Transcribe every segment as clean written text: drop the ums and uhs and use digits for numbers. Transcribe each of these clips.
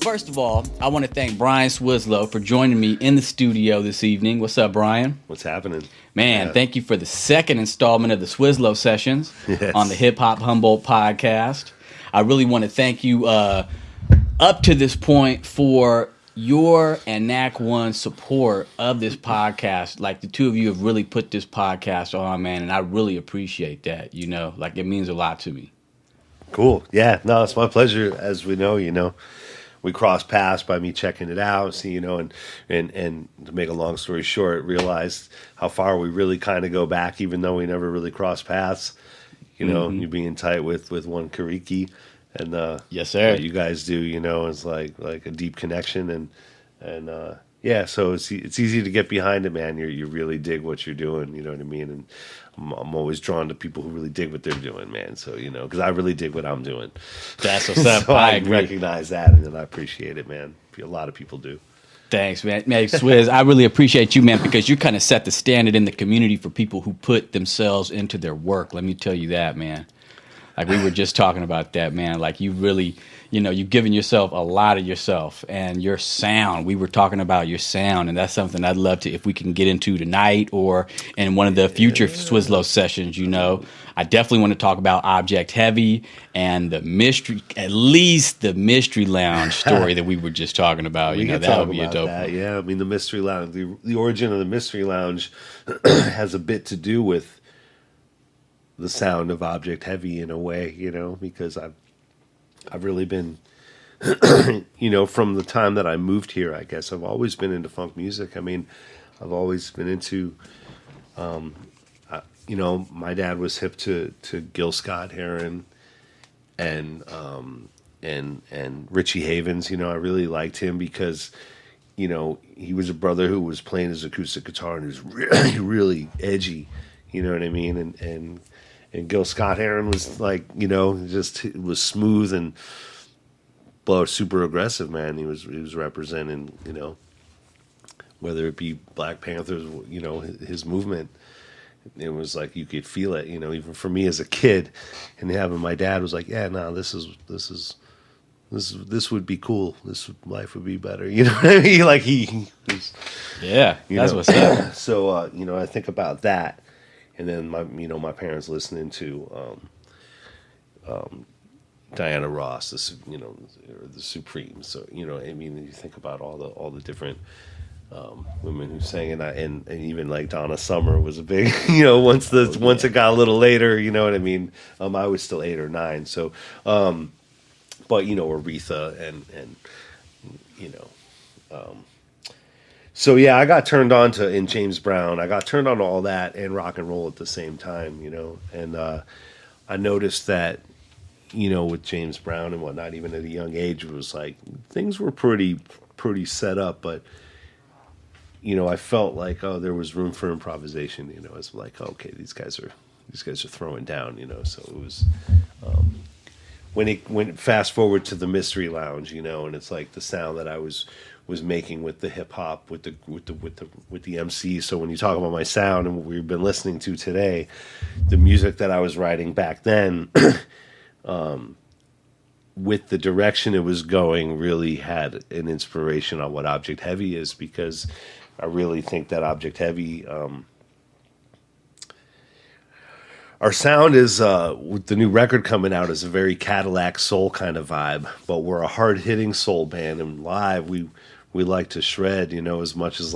first of all, I want to thank Brian Swislow for joining me in the studio this evening. What's up, Brian? What's happening? Man, Thank you for the second installment of the Swizlo Sessions on the HipHopHumboldt podcast. I really want to thank you up to this point for your and NAC One support of this podcast. Like, the two of you have really put this podcast on, man, and I really appreciate that. You know, like, it means a lot to me. Cool. Yeah, no, it's my pleasure. As we know, we crossed paths by me checking it out, see, and to make a long story short, realized how far we really kind of go back, even though we never really crossed paths. You being tight with one Kariki, and yes, sir, what you guys do, is like a deep connection, and yeah, so it's easy to get behind it, man. You really dig what you're doing, you know what I mean, and I'm always drawn to people who really dig what they're doing, man. So, because I really dig what I'm doing. That's what's up. So I recognize that, and I appreciate it, man. A lot of people do. Thanks, man. Swizz, I really appreciate you, man, because you kind of set the standard in the community for people who put themselves into their work. Let me tell you that, man. Like, we were just talking about that, man. Like, you really, you've given yourself a lot of yourself and your sound. We were talking about your sound, and that's something I'd love to, if we can get into tonight or in one of the future Swizlo sessions, I definitely want to talk about Object Heavy and the mystery, at least the Mystery Lounge story that we were just talking about. That would be a dope one. Yeah, I mean, the Mystery Lounge, the origin of the Mystery Lounge has a bit to do with the sound of Object Heavy in a way, because I've really been, from the time that I moved here, I guess I've always been into funk music. I mean, I've always been into, my dad was hip to Gil Scott-Heron and Richie Havens. I really liked him because, he was a brother who was playing his acoustic guitar and he was really, really edgy. You know what I mean? And Gil Scott-Heron was like, it was smooth and super aggressive, man. He was representing, whether it be Black Panthers, his movement. It was like you could feel it, even for me as a kid, and having my dad was like, yeah, no, this would be cool. Life would be better. You know what I mean? Like he was, that's what's up. So I think about that. And then my parents listening to Diana Ross, the Supremes. So I mean, you think about all the different women who sang, and even like Donna Summer was a big once it got a little later, you know what I mean. I was still 8 or 9, so but Aretha and So yeah, I got turned on to in James Brown. I got turned on to all that and rock and roll at the same time, And I noticed that, with James Brown and whatnot, even at a young age, it was like things were pretty set up. But I felt like there was room for improvisation. It's like, okay, these guys are throwing down. So it was when fast forward to the Mystery Lounge, and it's like the sound that I was making with the hip hop, with the MC. So when you talk about my sound and what we've been listening to today, the music that I was writing back then, with the direction it was going, really had an inspiration on what Object Heavy is, because I really think that Object Heavy, our sound is, with the new record coming out, is a very Cadillac soul kind of vibe, but we're a hard-hitting soul band, and live we like to shred, as much as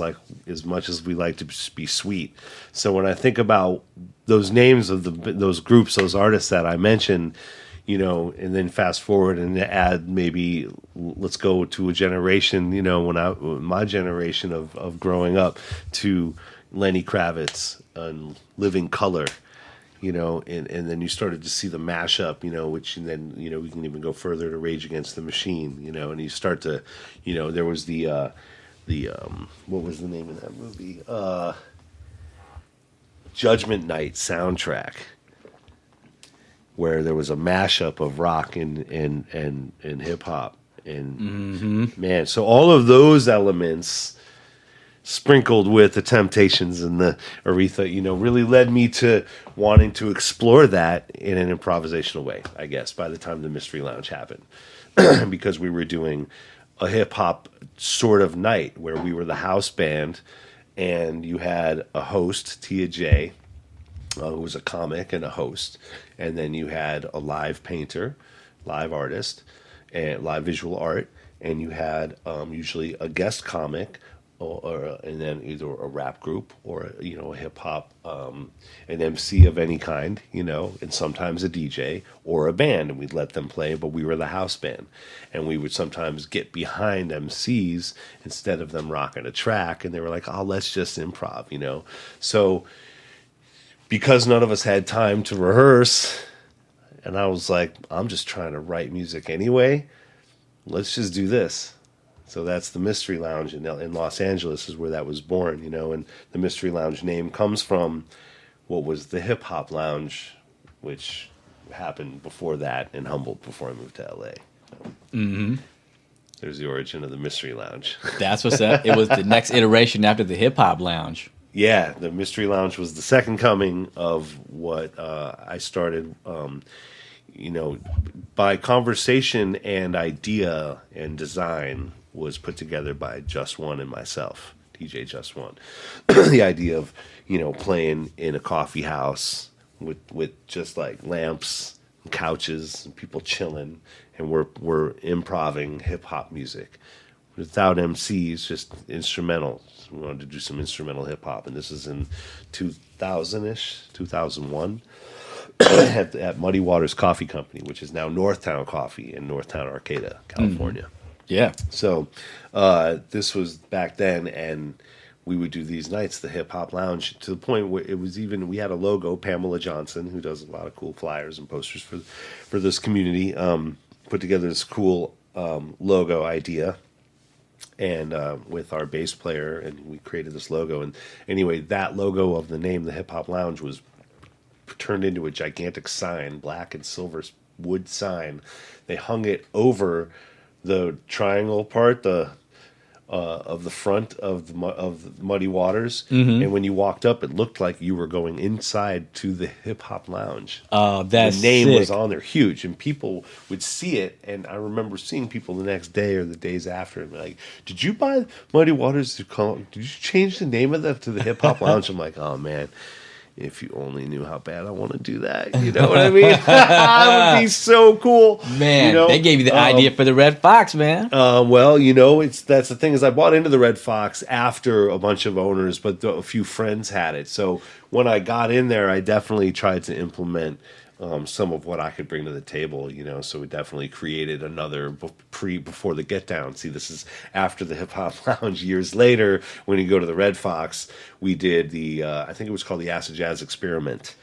we like to be sweet. So when I think about those names of those groups, those artists that I mentioned, and then fast forward and add, maybe let's go to a generation, my generation of growing up, to Lenny Kravitz and Living Colour. And then you started to see the mashup, which, and then, we can even go further to Rage Against the Machine, and you start to, there was the what was the name of that movie? Judgment Night soundtrack, where there was a mashup of rock and hip hop. And man, so all of those elements sprinkled with the Temptations and the Aretha, really led me to wanting to explore that in an improvisational way, I guess, by the time the Mystery Lounge happened. Because we were doing a hip hop sort of night where we were the house band, and you had a host, Tia J, who was a comic and a host, and then you had a live painter, live artist, and live visual art, and you had usually a guest comic, and then either a rap group or a hip hop, an MC of any kind, and sometimes a DJ or a band, and we'd let them play, but we were the house band, and we would sometimes get behind MCs instead of them rocking a track, and they were like, "Oh, let's just improv," So because none of us had time to rehearse, and I was like, I'm just trying to write music anyway. Let's just do this. So that's the Mystery Lounge in Los Angeles is where that was born, and the Mystery Lounge name comes from what was the Hip Hop Lounge, which happened before that in Humboldt before I moved to LA. So there's the origin of the Mystery Lounge. That's what's up. It was the next iteration after the Hip Hop Lounge. Yeah, the Mystery Lounge was the second coming of what I started, by conversation and idea and design was put together by Just One and myself, DJ Just One. The idea of, playing in a coffee house with just like lamps and couches and people chilling, and we're improvising hip hop music. Without MCs, just instrumental. We wanted to do some instrumental hip hop, and this is in 2000-ish, 2001, at Muddy Waters Coffee Company, which is now Northtown Coffee in Northtown, Arcata, California. Yeah. So this was back then, and we would do these nights, the Hip Hop Lounge, to the point where it was even, we had a logo, Pamela Johnson, who does a lot of cool flyers and posters for this community, put together this cool logo idea. And with our bass player, and we created this logo. And anyway, that logo of the name, the Hip Hop Lounge, was turned into a gigantic sign, black and silver wood sign. They hung it over the triangle part, of the front of Muddy Waters. And when you walked up, it looked like you were going inside to the Hip Hop Lounge. That's the name sick. was on there, huge, and people would see it. And I remember seeing people the next day or the days after, and be like, "Did you buy Muddy Waters to call? Did you change the name of that to the Hip Hop Lounge?" I'm like, "Oh man, if you only knew how bad I want to do that." You know what I mean? That would be so cool. Man, they gave you the idea for the Red Fox, man. Well, that's the thing is I bought into the Red Fox after a bunch of owners, but a few friends had it. So when I got in there, I definitely tried to implement some of what I could bring to the table, So we definitely created another before the Get Down. See, this is after the Hip Hop Lounge. Years later, when you go to the Red Fox, we did the I think it was called the Acid Jazz Experiment.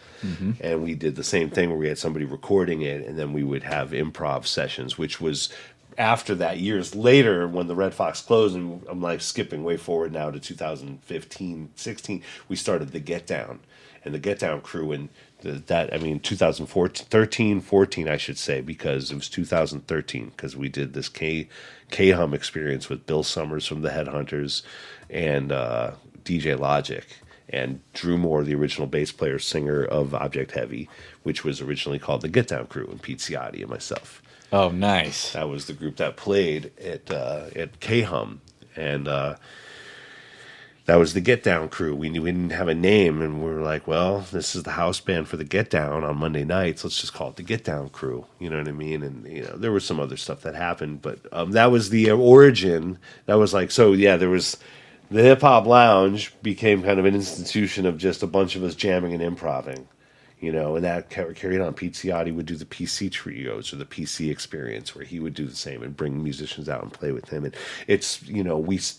And we did the same thing where we had somebody recording it, and then we would have improv sessions, which was after that, years later, when the Red Fox closed, and I'm like skipping way forward now to 2015, 16, we started the Get Down. And the Get Down crew, and 2014, 13, 14, I should say, because it was 2013, because we did this K-Hum experience with Bill Summers from the Headhunters and DJ Logic. And Drew Moore, the original bass player, singer of Object Heavy, which was originally called the Get Down Crew, and Pete Ciotti and myself. Oh, nice. That was the group that played at K-Hum. And that was the Get Down Crew. We didn't have a name, and we were like, well, this is the house band for the Get Down on Monday nights. Let's just call it the Get Down Crew. You know what I mean? And, there was some other stuff that happened, but that was the origin. That was like, so yeah, there was... The Hip Hop Lounge became kind of an institution of just a bunch of us jamming and improvising, and that carried on. Pete Ciotti would do the PC trios or the PC experience, where he would do the same and bring musicians out and play with him. And it's,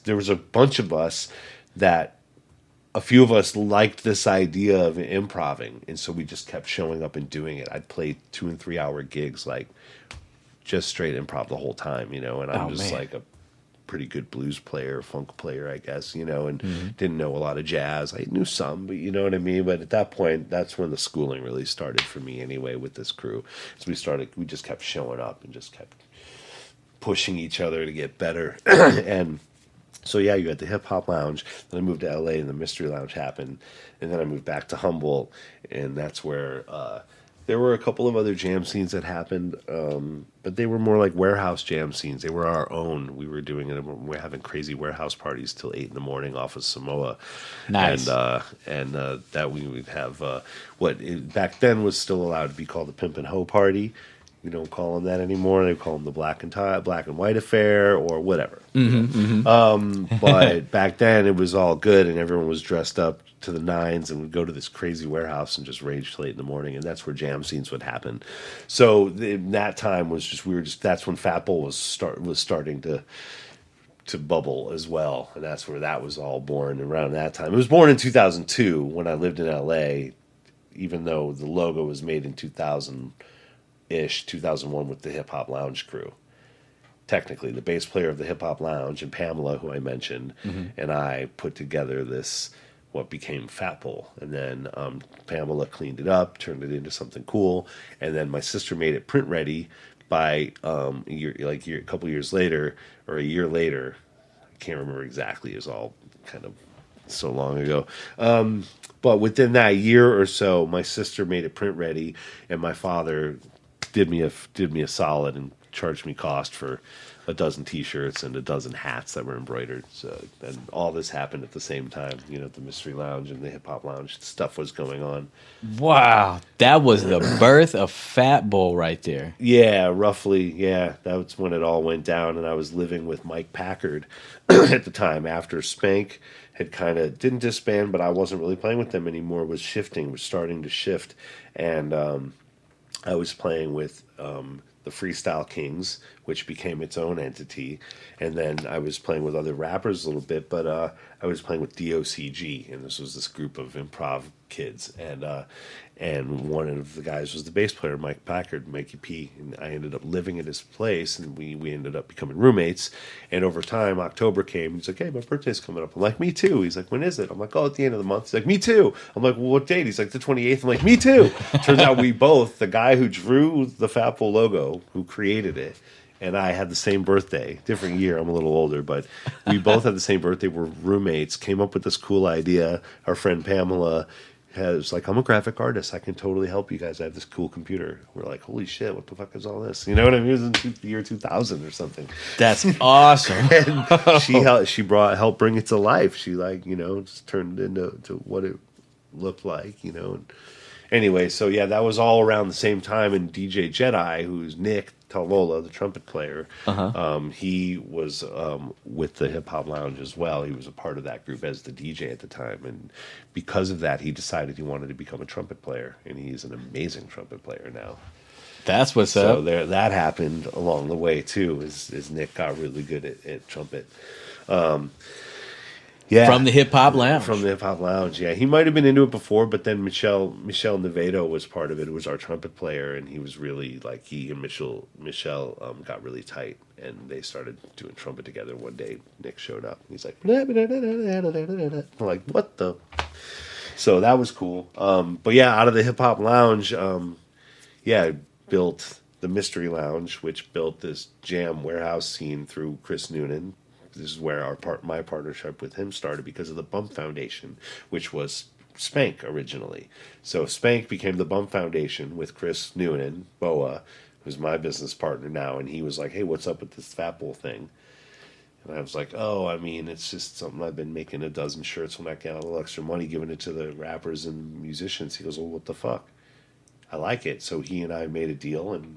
there was a bunch of us that a few of us liked this idea of improvising, and so we just kept showing up and doing it. I'd play 2 and 3 hour gigs, like just straight improv the whole time, and I'm just like a pretty good blues player, funk player, I guess, and didn't know a lot of jazz. I knew some, but you know what I mean? But at that point, that's when the schooling really started for me anyway with this crew. So we just kept showing up and just kept pushing each other to get better. And so, yeah, you had the Hip Hop Lounge. Then I moved to LA and the Mystery Lounge happened. And then I moved back to Humboldt, and that's where There were a couple of other jam scenes that happened, but they were more like warehouse jam scenes. They were our own. We were doing it. We're having crazy warehouse parties till 8 in the morning off of Samoa, Nice. and that we would have back then was still allowed to be called the Pimp and Hoe Party. We don't call them that anymore. They call them the Black and White Affair, or whatever. But back then it was all good, and everyone was dressed up to the nines, and would go to this crazy warehouse and just rage till 8 in the morning, and that's where jam scenes would happen. So that time was just that's when FATBOL was starting to bubble as well, and that's where that was all born around that time. It was born in 2002 when I lived in LA, even though the logo was made in 2001 with the Hip Hop Lounge crew. Technically, the bass player of the Hip Hop Lounge and Pamela, who I mentioned, and I put together what became FATBOL. And then Pamela cleaned it up, turned it into something cool, and then my sister made it print ready by a couple years later, or a year later. I can't remember exactly. It was all kind of so long ago. But within that year or so, my sister made it print ready, and my father did me a solid and charged me cost for a dozen T-shirts and a dozen hats that were embroidered. So, and all this happened at the same time. The Mystery Lounge and the Hip Hop Lounge stuff was going on. Wow, that was the birth of FATBOL right there. Yeah, roughly. Yeah, that was when it all went down, and I was living with Mike Packard at the time after Spank had kind of didn't disband, but I wasn't really playing with them anymore. Was starting to shift, and I was playing with the Freestyle Kings, which became its own entity, and then I was playing with other rappers a little bit, but I was playing with DOCG, and this was this group of improv kids, and one of the guys was the bass player, Mike Packard, Mikey P, and I ended up living at his place, and we ended up becoming roommates, and over time, October came, he's like, hey, my birthday's coming up. I'm like, me too. He's like, when is it? I'm like, oh, at the end of the month. He's like, me too. I'm like, well, what date? He's like, the 28th. I'm like, me too. Turns out we both, the guy who drew the FATBOL logo, who created it, and I had the same birthday, different year. I'm a little older, but we both had the same birthday. We're roommates, came up with this cool idea. Our friend Pamela was like, I'm a graphic artist. I can totally help you guys. I have this cool computer. We're like, holy shit, what the fuck is all this? You know what I mean? It was in the year 2000 or something. That's awesome. And she helped bring it to life. She just turned it into what it looked like, And anyway, so yeah, that was all around the same time. And DJ Jedi, who's Nick Talvola, the trumpet player, he was with the Hip Hop Lounge as well. He was a part of that group as the DJ at the time, and because of that, he decided he wanted to become a trumpet player, and he's an amazing trumpet player now. That's what's up. So that happened along the way too. As Nick got really good at trumpet. Yeah, from the Hip Hop Lounge. From the Hip Hop Lounge, yeah. He might have been into it before, but then Michelle Nevedo was part of it. It was our trumpet player, and he was really like he and Michelle got really tight, and they started doing trumpet together. One day, Nick showed up, and he's like, blah, blah, blah, blah, blah, blah, blah. I'm like, what the? So that was cool. But yeah, out of the Hip Hop Lounge, built the Mystery Lounge, which built this jam warehouse scene through Chris Noonan. This is where my partnership with him started because of the Bump Foundation, which was Spank originally. So Spank became the Bump Foundation with Chris Noonan, Boa, who's my business partner now, and he was like, hey, what's up with this FATBOL thing? And I was like, oh, I mean, it's just something I've been making a dozen shirts when I get a little extra money, giving it to the rappers and musicians. He goes, well, what the fuck? I like it. So he and I made a deal, and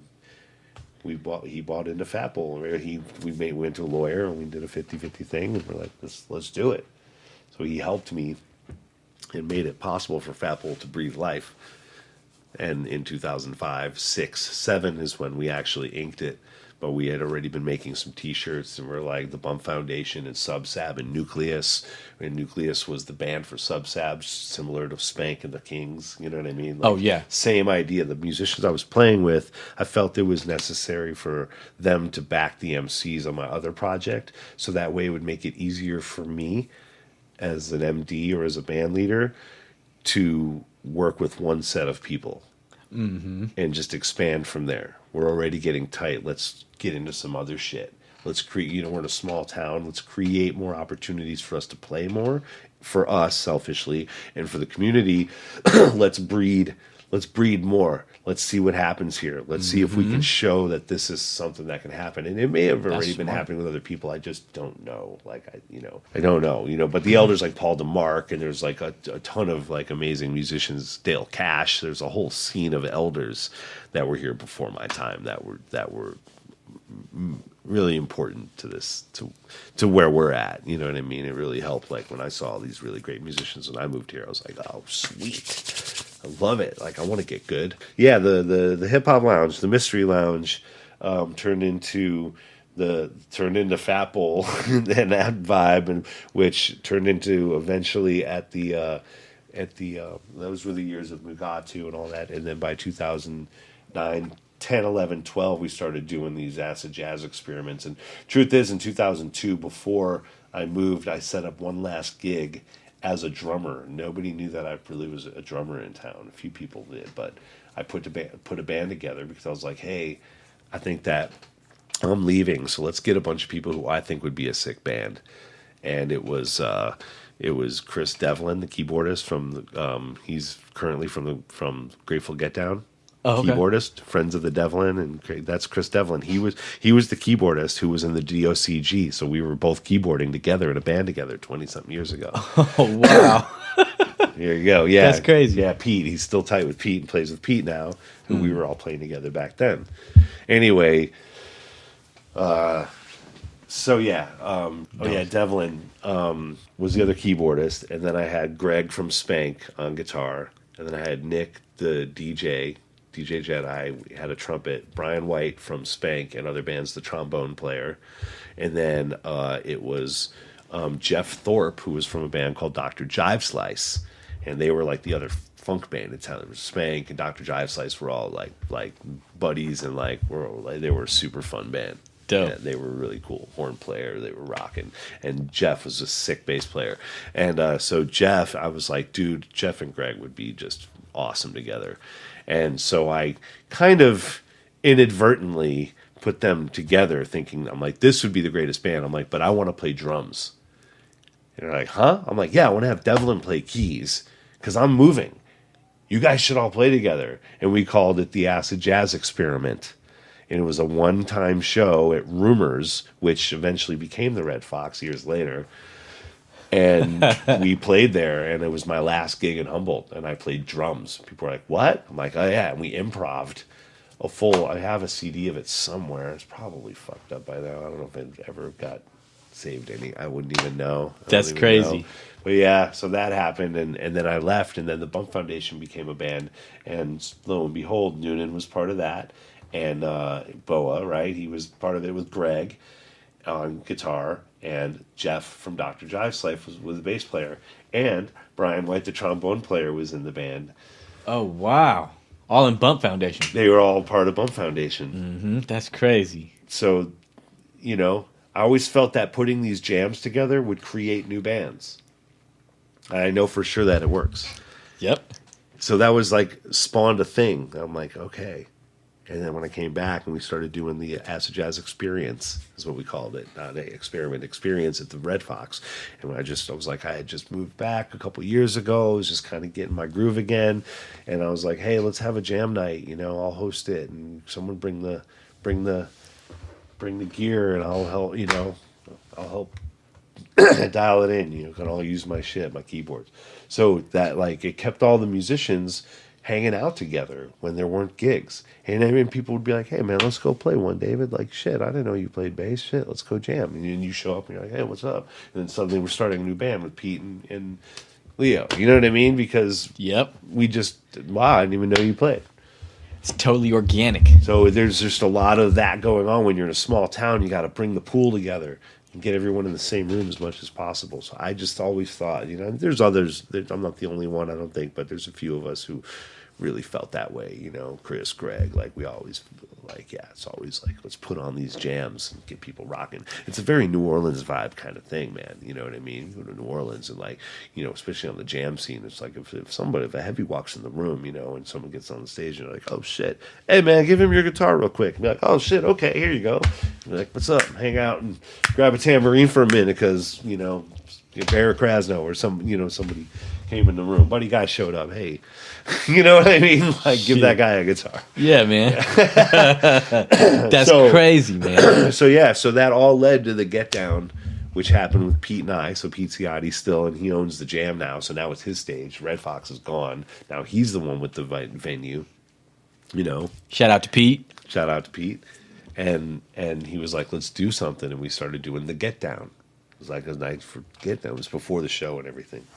he bought into FATBOL. We went to a lawyer, and we did a 50-50 thing, and we're like, let's do it. So he helped me and made it possible for FATBOL to breathe life. And in 2005, 6, 7 is when we actually inked it. But we had already been making some T-shirts, and we're like the Bump Foundation and Subsab and Nucleus. And Nucleus was the band for Subsab, similar to Spank and the Kings. You know what I mean? Like, oh, yeah. Same idea. The musicians I was playing with, I felt it was necessary for them to back the MCs on my other project, so that way it would make it easier for me as an MD or as a band leader to work with one set of people. Mm-hmm. And just expand from there. We're already getting tight. Let's get into some other shit. Let's create, we're in a small town. Let's create more opportunities for us to play more, for us selfishly, and for the community. Let's breed more. let's see what happens here. Let's see if we can show that this is something that can happen. And it may have already been happening with other people. I just don't know. Like, I don't know, but the elders like Paul DeMarc, and there's like a ton of like amazing musicians, Dale Cash. There's a whole scene of elders that were here before my time that were really important to this, to where we're at. You know what I mean? It really helped. Like when I saw all these really great musicians when I moved here, I was like, oh, sweet. I love it. Like I want to get good. Yeah, the hip hop lounge, the mystery lounge, turned into FATBOL and that vibe, and which turned into eventually at the those were the years of Mugatu and all that. And then by 2009, 10, 11, 12, we started doing these acid jazz experiments. And truth is, in 2002, before I moved, I set up one last gig as a drummer. Nobody knew that I really was a drummer in town. A few people did, but I put a band together because I was like, hey, I think that I'm leaving, so let's get a bunch of people who I think would be a sick band. And it was Chris Devlin, the keyboardist from he's currently from Grateful Get Down. Oh, okay. Keyboardist, Friends of the Devlin, and that's Chris Devlin. He was the keyboardist who was in the DOCG, so we were both keyboarding together in a band together 20-something years ago. Oh, wow. There you go. Yeah, that's crazy. Yeah, Pete. He's still tight with Pete and plays with Pete now, who we were all playing together back then. Anyway, so yeah, Devlin was the other keyboardist, and then I had Greg from Spank on guitar, and then I had Nick, the DJ Jedi. We had a trumpet, Brian White from Spank and other bands, the trombone player, and then it was Jeff Thorpe, who was from a band called Dr. Jive Slice, and they were like the other funk band in town. It was Spank and Dr. Jive Slice were all like buddies, and they were a super fun band. Dope. Yeah, they were really cool. Horn player, they were rocking, and Jeff was a sick bass player. And so Jeff, I was like, dude, Jeff and Greg would be just awesome together. And so I kind of inadvertently put them together, thinking, I'm like, this would be the greatest band. I'm like, but I want to play drums. And they're like, huh? I'm like, yeah, I want to have Devlin play keys because I'm moving. You guys should all play together. And we called it the Acid Jazz Experiment. And it was a one-time show at Rumors, which eventually became the Red Fox years later. And we played there, and it was my last gig in Humboldt, and I played drums. People were like, what? I'm like, oh, yeah, and we improv'd a full, I have a CD of it somewhere. It's probably fucked up by now. I don't know if it ever got saved any. I wouldn't even know. That's crazy. Know. But yeah, so that happened, and then I left, and then the Bunk Foundation became a band, and lo and behold, Noonan was part of that, and Boa, right? He was part of it with Greg on guitar, and Jeff from Dr. Jive Slice was the bass player, and Brian White, the trombone player, was in the band. Oh, wow. All in Bump Foundation. They were all part of Bump Foundation. Mm-hmm. That's crazy. So, I always felt that putting these jams together would create new bands. I know for sure that it works. Yep. So that was like spawned a thing. I'm like, okay. And then when I came back and we started doing the Acid Jazz Experience, is what we called it, not an experience at the Red Fox. And I was like, I had just moved back a couple years ago. I was just kind of getting my groove again. And I was like, hey, let's have a jam night. I'll host it, and someone bring the gear, and I'll help dial it in. You can all use my shit, my keyboards. So that it kept all the musicians hanging out together when there weren't gigs. And I mean, people would be like, hey man, let's go play one, David. Like, shit, I didn't know you played bass. Shit, let's go jam. And then you show up and you're like, hey, what's up? And then suddenly we're starting a new band with Pete and Leo. You know what I mean? Because we just, wow, I didn't even know you played. It's totally organic. So there's just a lot of that going on when you're in a small town. You got to bring the pool together and get everyone in the same room as much as possible. So I just always thought, there's others. I'm not the only one, I don't think, but there's a few of us who really felt that way, Chris, Greg, we always it's always let's put on these jams and get people rocking. It's a very New Orleans vibe kind of thing, man. You know what I mean? You go to New Orleans and especially on the jam scene, it's like if a heavy walks in the room, and someone gets on the stage and you're like, oh shit, hey man, give him your guitar real quick. And be like, oh shit, okay, here you go. And be like, what's up? Hang out and grab a tambourine for a minute because, Barry Krasno or somebody came in the room. Buddy guy showed up. Hey, you know what I mean? Like, give that guy a guitar. Yeah, man. That's crazy, man. So that all led to the Get Down, which happened with Pete and I. So Pete's Ciotti's still, and he owns the Jam now. So now it's his stage. Red Fox is gone. Now he's the one with the venue. Shout out to Pete. Shout out to Pete. And he was like, let's do something. And we started doing the Get Down. It was like a night for Get Down. It was before the show and everything.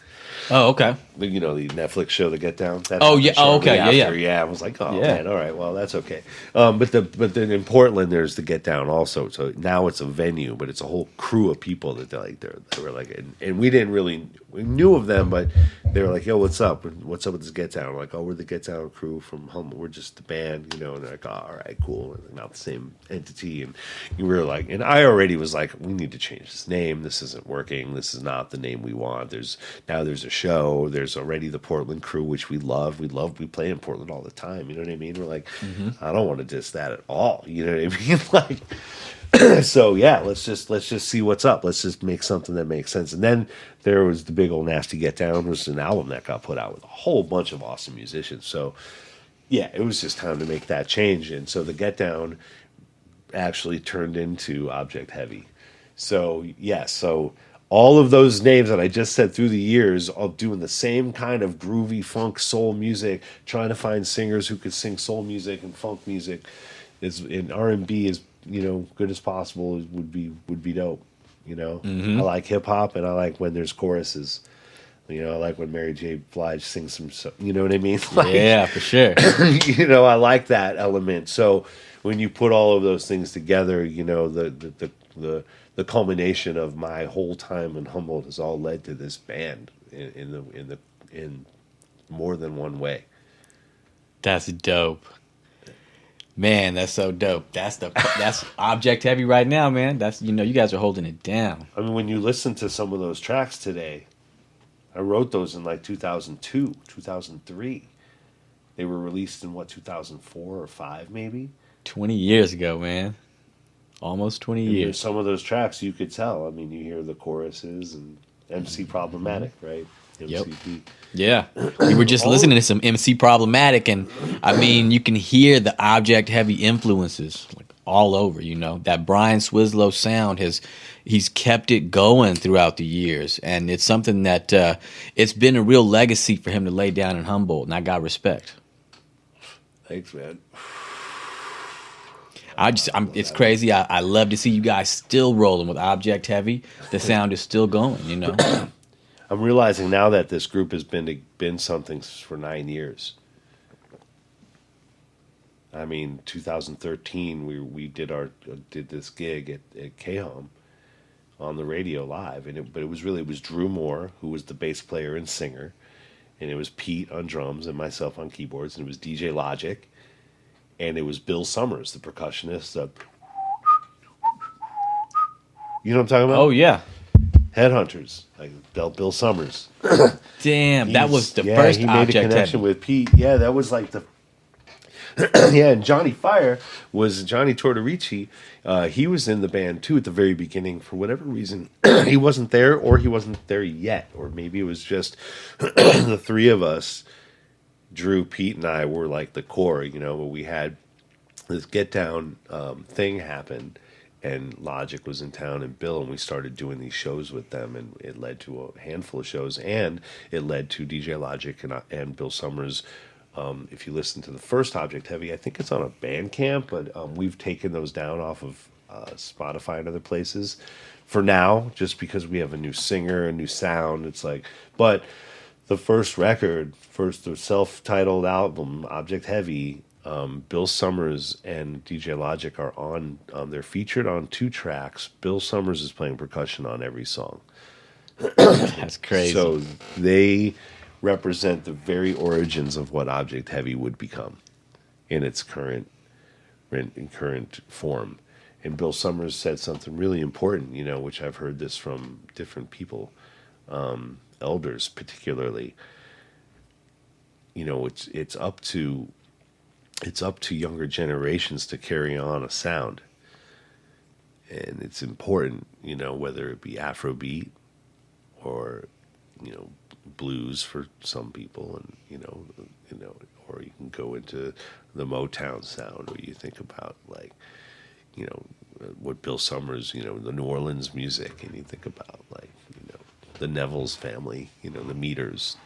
Oh, okay. The Netflix show, The Get Down. Yeah. Oh, okay. Yeah. I was like, man, all right, well, that's okay. But then in Portland, there's the Get Down also. So now it's a venue, but it's a whole crew of people that they were like, and we knew of them, but they were like, yo, what's up? What's up with this Get Down? We're like, oh, we're the Get Down crew from Humboldt. We're just the band, and they're like, oh, all right, cool. And not the same entity. And we were like, and I already was like, we need to change this name. This isn't working. This is not the name we want. There's a show. There's already the Portland crew, which we love. We play in Portland all the time. You know what I mean? We're like, I don't want to diss that at all. You know what I mean? Like, so yeah, let's just see what's up. Let's just make something that makes sense. And then there was the big old Nasty Get Down, which was an album that got put out with a whole bunch of awesome musicians. So yeah, it was just time to make that change. And so the Get Down actually turned into Object Heavy. So so all of those names that I just said through the years, all doing the same kind of groovy funk soul music, trying to find singers who could sing soul music and funk music, in R&B as good as possible would be dope. I like hip hop, and I like when there's choruses. I like when Mary J. Blige sings some. You know what I mean? Like, yeah, for sure. I like that element. So when you put all of those things together, the culmination of my whole time in Humboldt has all led to this band in more than one way. That's dope, man. That's so dope. That's Object Heavy right now, man. That's you guys are holding it down. I mean, when you listen to some of those tracks today, I wrote those in like 2002, 2003. They were released in 2004 or 5 maybe. 20 years ago, man. Almost 20 years. Some of those tracks you could tell. I mean, you hear the choruses and MC Problematic, right? MCP. Yeah. We were just listening to some MC Problematic, and I mean, you can hear the Object Heavy influences like all over, That Brian Swislow sound he's kept it going throughout the years, and it's something that it's been a real legacy for him to lay down in Humboldt, and I got respect. Thanks, man. It's crazy. I love to see you guys still rolling with Object Heavy. The sound is still going, I'm realizing now that this group has been something for 9 years. I mean, 2013 we did this gig at K-Home on the radio live, but it was Drew Moore, who was the bass player and singer, and it was Pete on drums and myself on keyboards, and it was DJ Logic. And it was Bill Summers, the percussionist. You know what I'm talking about? Oh, yeah. Headhunters, like Bill Summers. Damn, that was the first he made Object a connection Heavy. with Pete. Yeah, that was like the... yeah, and Johnny Fire was Johnny Tortorici. He was in the band, too, at the very beginning. For whatever reason, he wasn't there, or he wasn't there yet. Or maybe it was just the three of us. Drew, Pete, and I were like the core, but we had this Get Down thing happen, and Logic was in town, and Bill, and we started doing these shows with them, and it led to a handful of shows, and it led to DJ Logic and Bill Summers. If you listen to the first Object Heavy, I think it's on a Bandcamp, but we've taken those down off of Spotify and other places for now, just because we have a new singer, a new sound. It's like, but... The first record, the self-titled album, Object Heavy, Bill Summers and DJ Logic are on. They're featured on 2 tracks. Bill Summers is playing percussion on every song. That's crazy. So they represent the very origins of what Object Heavy would become in its current form. And Bill Summers said something really important, which I've heard this from different people. Elders particularly, it's up to younger generations to carry on a sound, and it's important, whether it be Afrobeat or blues for some people, and or you can go into the Motown sound, or you think about like what Bill Summers, the New Orleans music, and you think about like the Neville's family, the Meters,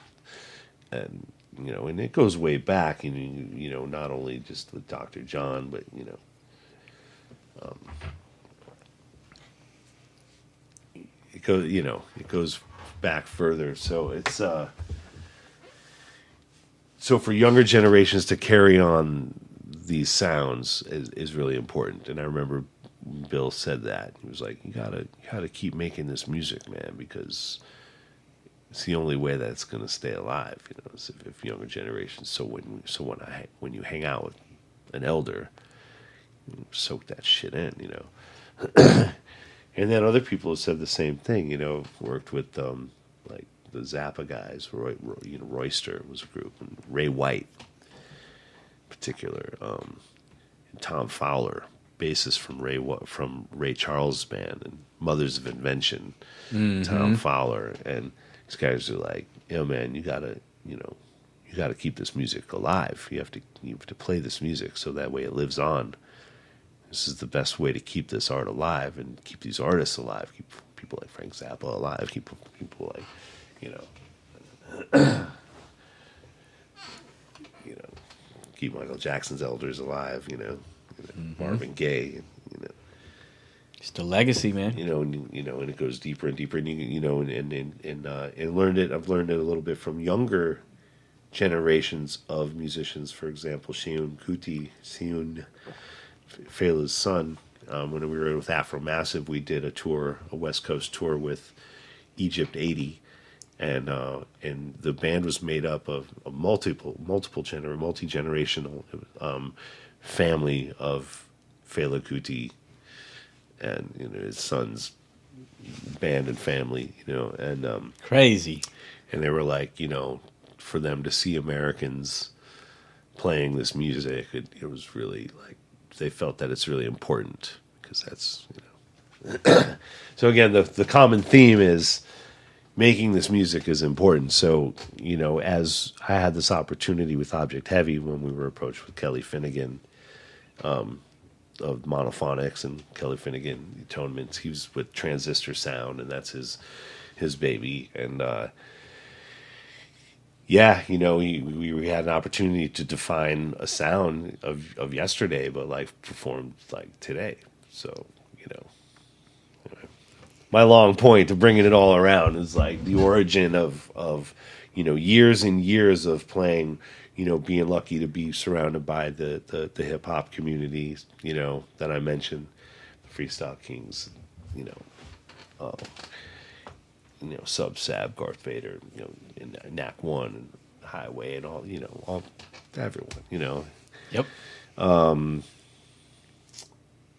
and and it goes way back, and not only just with Dr. John, but it goes back further. So it's so for younger generations to carry on these sounds is really important. And I remember Bill said that. He was like, you gotta keep making this music, man, because it's the only way that it's going to stay alive, is if younger generations. So when you hang out with an elder, soak that shit in, And then other people have said the same thing, worked with like the Zappa guys, Royster was a group, and Ray White in particular, and Tom Fowler, bassist from Ray Charles' band, and Mothers of Invention, Tom Fowler, and these guys are like, man, you gotta keep this music alive. You have to play this music so that way it lives on. This is the best way to keep this art alive and keep these artists alive. Keep people like Frank Zappa alive. Keep people like, keep Michael Jackson's elders alive. Marvin Gaye. It's the legacy, man. And it goes deeper and deeper, and and learned it. I've learned it a little bit from younger generations of musicians. For example, Seun Fela's son. When we were with Afro Massive, we did a West Coast tour with Egypt 80, and the band was made up of a multi-generational family of Fela Kuti and his son's band and family, and crazy. And they were like, for them to see Americans playing this music, it was really like they felt that it's really important because that's So again, the common theme is making this music is important. So as I had this opportunity with Object Heavy when we were approached with Kelly Finnegan, of Monophonics, and Kelly Finnegan Atonements. He was with Transistor Sound, and that's his baby. And we had an opportunity to define a sound of yesterday, but like performed like today. So my long point of bringing it all around is like the origin of years and years of playing. Being lucky to be surrounded by the hip hop community, that I mentioned, the Freestyle Kings, Sub Sab, Garth Vader, and Knack One, and Highway, and all everyone, Yep.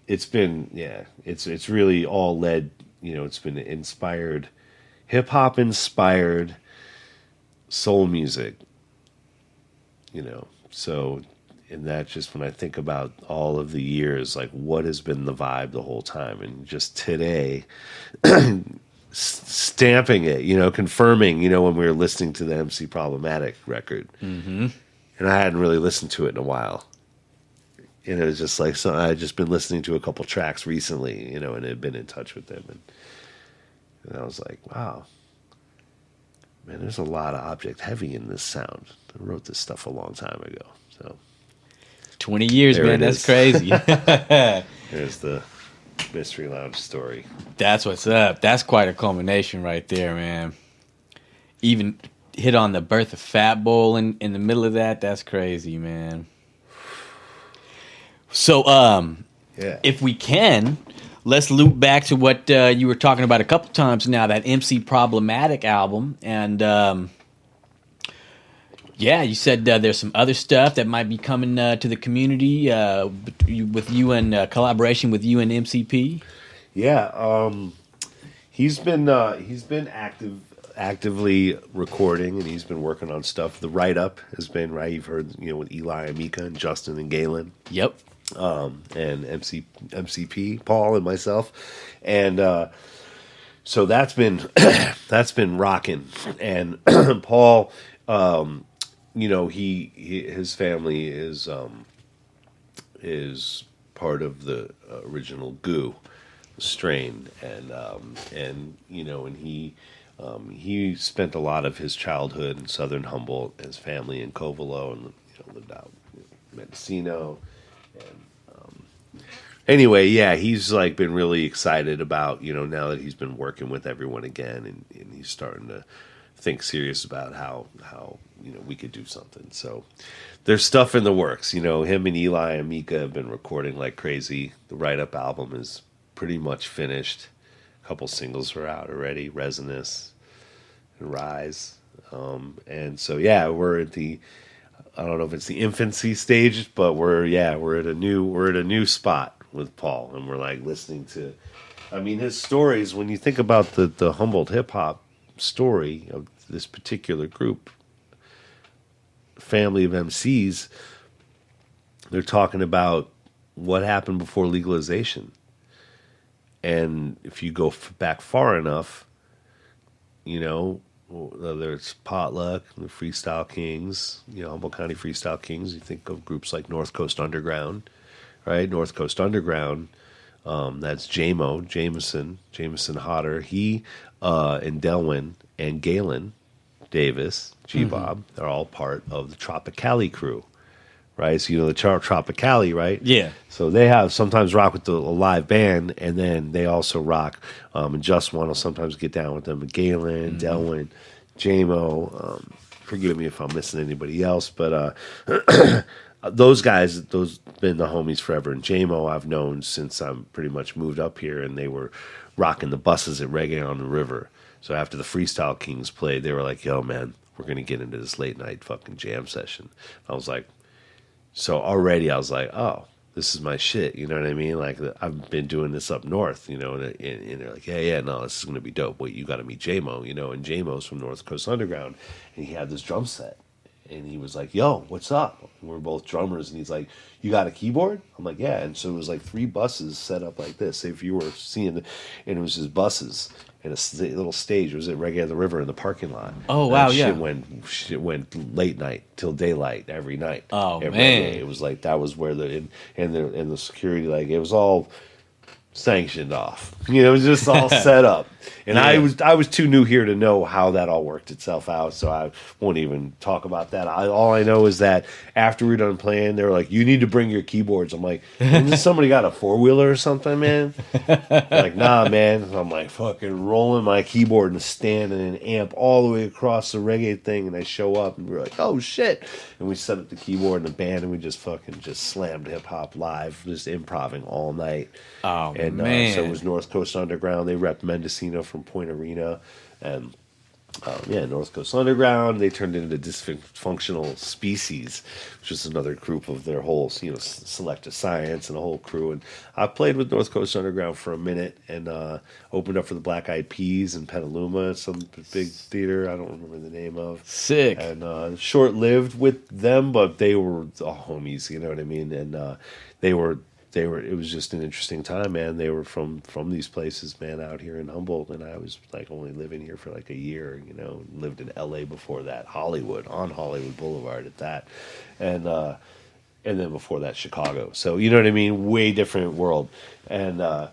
It's been it's really all led, it's been inspired, hip hop inspired soul music. So in that, just when I think about all of the years, like what has been the vibe the whole time, and just today, stamping it, confirming, when we were listening to the MC Problematic record, and I hadn't really listened to it in a while. It was just like, so I had just been listening to a couple tracks recently, and had been in touch with them, and I was like, wow. Man, there's a lot of Object Heavy in this sound. I wrote this stuff a long time ago. So 20 years, man. That's crazy. There's the Mystery Lounge story. That's what's up. That's quite a culmination right there, man. Even hit on the birth of FATBOL in the middle of that. That's crazy, man. So, if we can, let's loop back to what you were talking about a couple times now, that MC Problematic album. And, you said there's some other stuff that might be coming to the community with you and collaboration with you and MCP. Yeah, he's been actively recording, and he's been working on stuff. The write-up has been, right, you've heard, with Eli and Mika and Justin and Galen. Yep. And MCP, Paul, and myself. And so that's been that's been rocking. And Paul, his family is part of the original Goo strain, and he spent a lot of his childhood in southern Humboldt, his family in Covelo, and lived out in Mendocino. Anyway, yeah, he's like been really excited about, now that he's been working with everyone again, and he's starting to think serious about how we could do something. So there's stuff in the works. Him and Eli and Mika have been recording like crazy. The Write Up album is pretty much finished. A couple singles are out already, Resonance and Rise. And so yeah, we're at the, I don't know if it's the infancy stage, but we're at a new spot with Paul, and we're like listening to, his stories. When you think about the Humboldt hip hop story of this particular group, family of MCs, they're talking about what happened before legalization. And if you go back far enough, whether it's Potluck, the Freestyle Kings, Humboldt County Freestyle Kings, you think of groups like North Coast Underground, right? North Coast Underground, that's Jameson Hodder. He and Delwyn and Galen Davis, G-Bob, they're all part of the Tropicali crew, right? So the Tropicali, right? Yeah. So they have sometimes rock with a live band, and then they also rock, and Just One will sometimes get down with them. Galen, Delwyn, J-Mo, forgive me if I'm missing anybody else, but those guys, those been the homies forever. And J-Mo I've known since I'm pretty much moved up here, and they were rocking the buses at Reggae on the River. So after the Freestyle Kings played, they were like, yo, man, we're going to get into this late night fucking jam session. I was like, oh, this is my shit. You know what I mean? Like, I've been doing this up north, and they're like, yeah, no, this is going to be dope. Wait, you got to meet J-Mo, and J-Mo's from North Coast Underground, and he had this drum set. And he was like, yo, what's up? And we're both drummers. And he's like, you got a keyboard? I'm like, yeah. And so it was like 3 buses set up like this. If you were seeing and it was just buses and a little stage. It was at Reggae on the River in the parking lot. Oh, wow, and yeah. Shit went late night till daylight every night. Oh, every man. day. It was like, that was where the security, like, it was all sanctioned off. It was just all set up. And Yeah. I was too new here to know how that all worked itself out, so I won't even talk about that. All I know is that after we were done playing, they were like, you need to bring your keyboards. I'm like, isn't somebody got a 4-wheeler or something, man? They're like, nah, man. And I'm like fucking rolling my keyboard and stand and an amp all the way across the reggae thing, and I show up and we're like, oh shit. And we set up the keyboard and the band, and we just slammed hip hop live, just improvising all night. Oh, And man. so it was North Coast Underground. They repped Mendocino from Point Arena. And North Coast Underground. They turned into Dysfunctional Species, which is another group of their whole, Selective Science and a whole crew. And I played with North Coast Underground for a minute and opened up for the Black Eyed Peas in Petaluma, some big theater I don't remember the name of. Sick. And short-lived with them, but they were all homies, you know what I mean? And they were it was just an interesting time, man. They were from these places, man, out here in Humboldt, and I was like only living here for like a year, lived in LA before that, Hollywood, on Hollywood Boulevard at that. And then before that, Chicago. So, you know what I mean? Way different world. And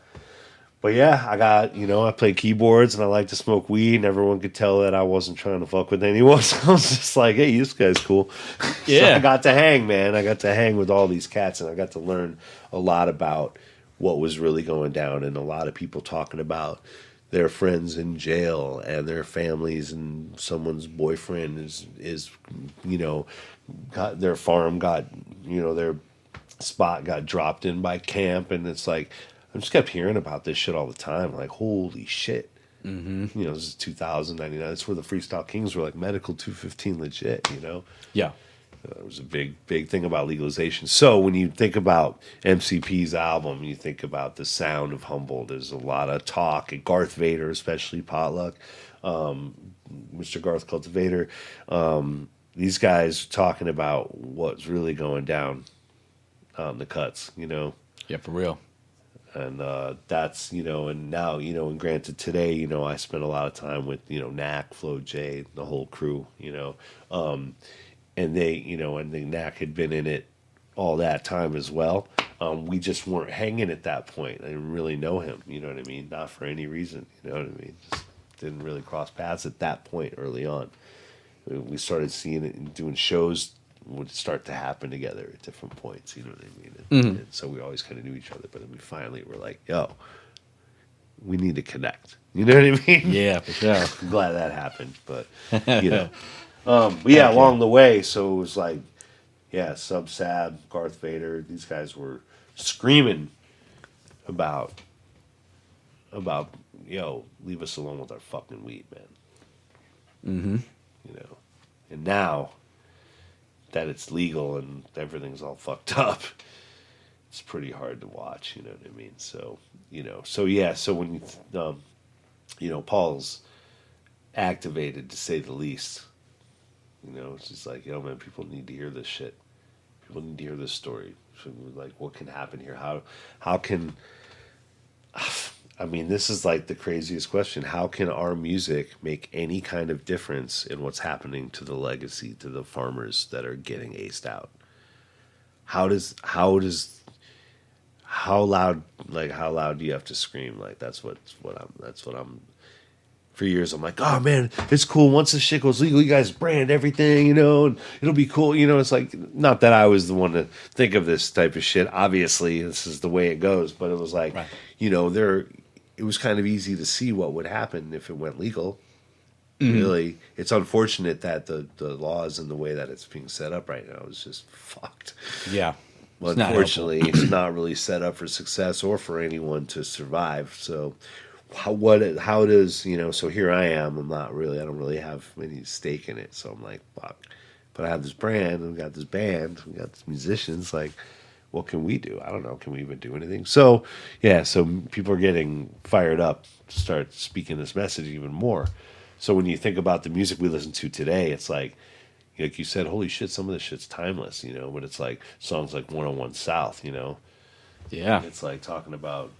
but yeah, I played keyboards and I like to smoke weed, and everyone could tell that I wasn't trying to fuck with anyone. So I was just like, hey, this guy's cool. Yeah. So I got to hang, man. I got to hang with all these cats, and I got to learn a lot about what was really going down, and a lot of people talking about their friends in jail and their families, and someone's boyfriend is got their farm, got, their spot got dropped in by camp, and it's like, I just kept hearing about this shit all the time. Like, holy shit. Mm-hmm. This is 2099. That's where the Freestyle Kings were like medical 215 legit, Yeah. It was a big, big thing about legalization. So when you think about MCP's album, you think about the sound of Humboldt. There's a lot of talk. And Garth Vader, especially Potluck, Mr. Garth Cultivator. These guys talking about what's really going down on the cuts, Yeah, for real. And that's, and now, and granted today, I spent a lot of time with, Knack, Flo J, the whole crew, and they, and the Knack had been in it all that time as well. We just weren't hanging at that point. I didn't really know him, you know what I mean? Not for any reason, you know what I mean? Just didn't really cross paths at that point early on. We started seeing it and doing shows would start to happen together at different points, you know what I mean? And so we always kind of knew each other, but then we finally were like, yo, we need to connect. You know what I mean? Yeah, for sure. I'm glad that happened, but, but yeah, along the way, so it was like, yeah, Sub Sab, Garth Vader, these guys were screaming about, yo, leave us alone with our fucking weed, man. And now that it's legal and everything's all fucked up, it's pretty hard to watch, you know what I mean? So, so when Paul's activated, to say the least, it's just like, yo, man, people need to hear this shit. People need to hear this story. So we're like, what can happen here? How can, I mean, this is like the craziest question. How can our music make any kind of difference in what's happening to the legacy, to the farmers that are getting aced out? How loud do you have to scream? Like, that's what I'm, for years, I'm like, oh man, it's cool. Once this shit goes legal, you guys brand everything, and it'll be cool. It's like, not that I was the one to think of this type of shit. Obviously, this is the way it goes. But it was like, right. It was kind of easy to see what would happen if it went legal. Really, it's unfortunate that the laws and the way that it's being set up right now is just fucked. Yeah. Well, unfortunately, it's not really set up for success or for anyone to survive. So how does, so here I am, I don't really have any stake in it. So I'm like, fuck. But I have this brand, and we got this band, we got these musicians, like, what can we do? I don't know. Can we even do anything? So, yeah, so people are getting fired up to start speaking this message even more. So when you think about the music we listen to today, it's like you said, holy shit, some of this shit's timeless, but it's like songs like 101 South, Yeah. It's like talking about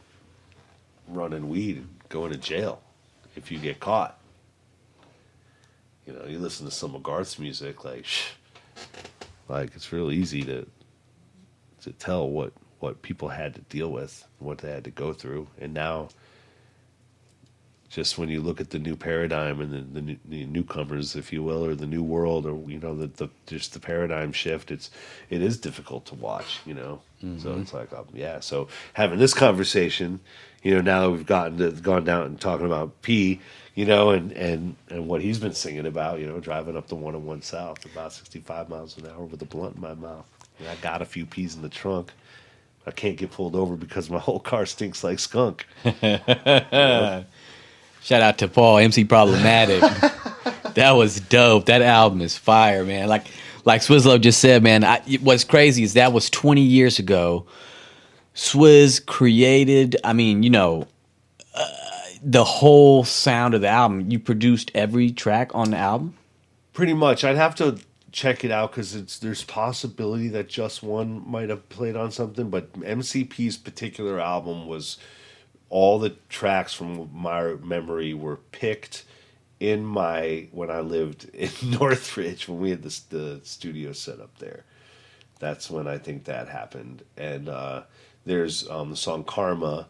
running weed and going to jail if you get caught. You listen to some of Garth's music, like it's real easy to tell what people had to deal with, what they had to go through. And now, just when you look at the new paradigm and the newcomers, if you will, or the new world, or just the paradigm shift, it is difficult to watch, So it's like, so having this conversation, now that we've gone down and talking about P, and what he's been singing about, driving up the 101 South about 65 miles an hour with a blunt in my mouth. I got a few P's in the trunk. I can't get pulled over because my whole car stinks like skunk. Shout out to Paul, MC Problematic. That was dope. That album is fire, man. Like Swizlo just said, man, what's crazy is that was 20 years ago. Swizz created, the whole sound of the album. You produced every track on the album? Pretty much. I'd have to check it out because there's possibility that just one might have played on something, but MCP's particular album was all the tracks from my memory were picked when I lived in Northridge, when we had the studio set up there. That's when I think that happened. And there's the song Karma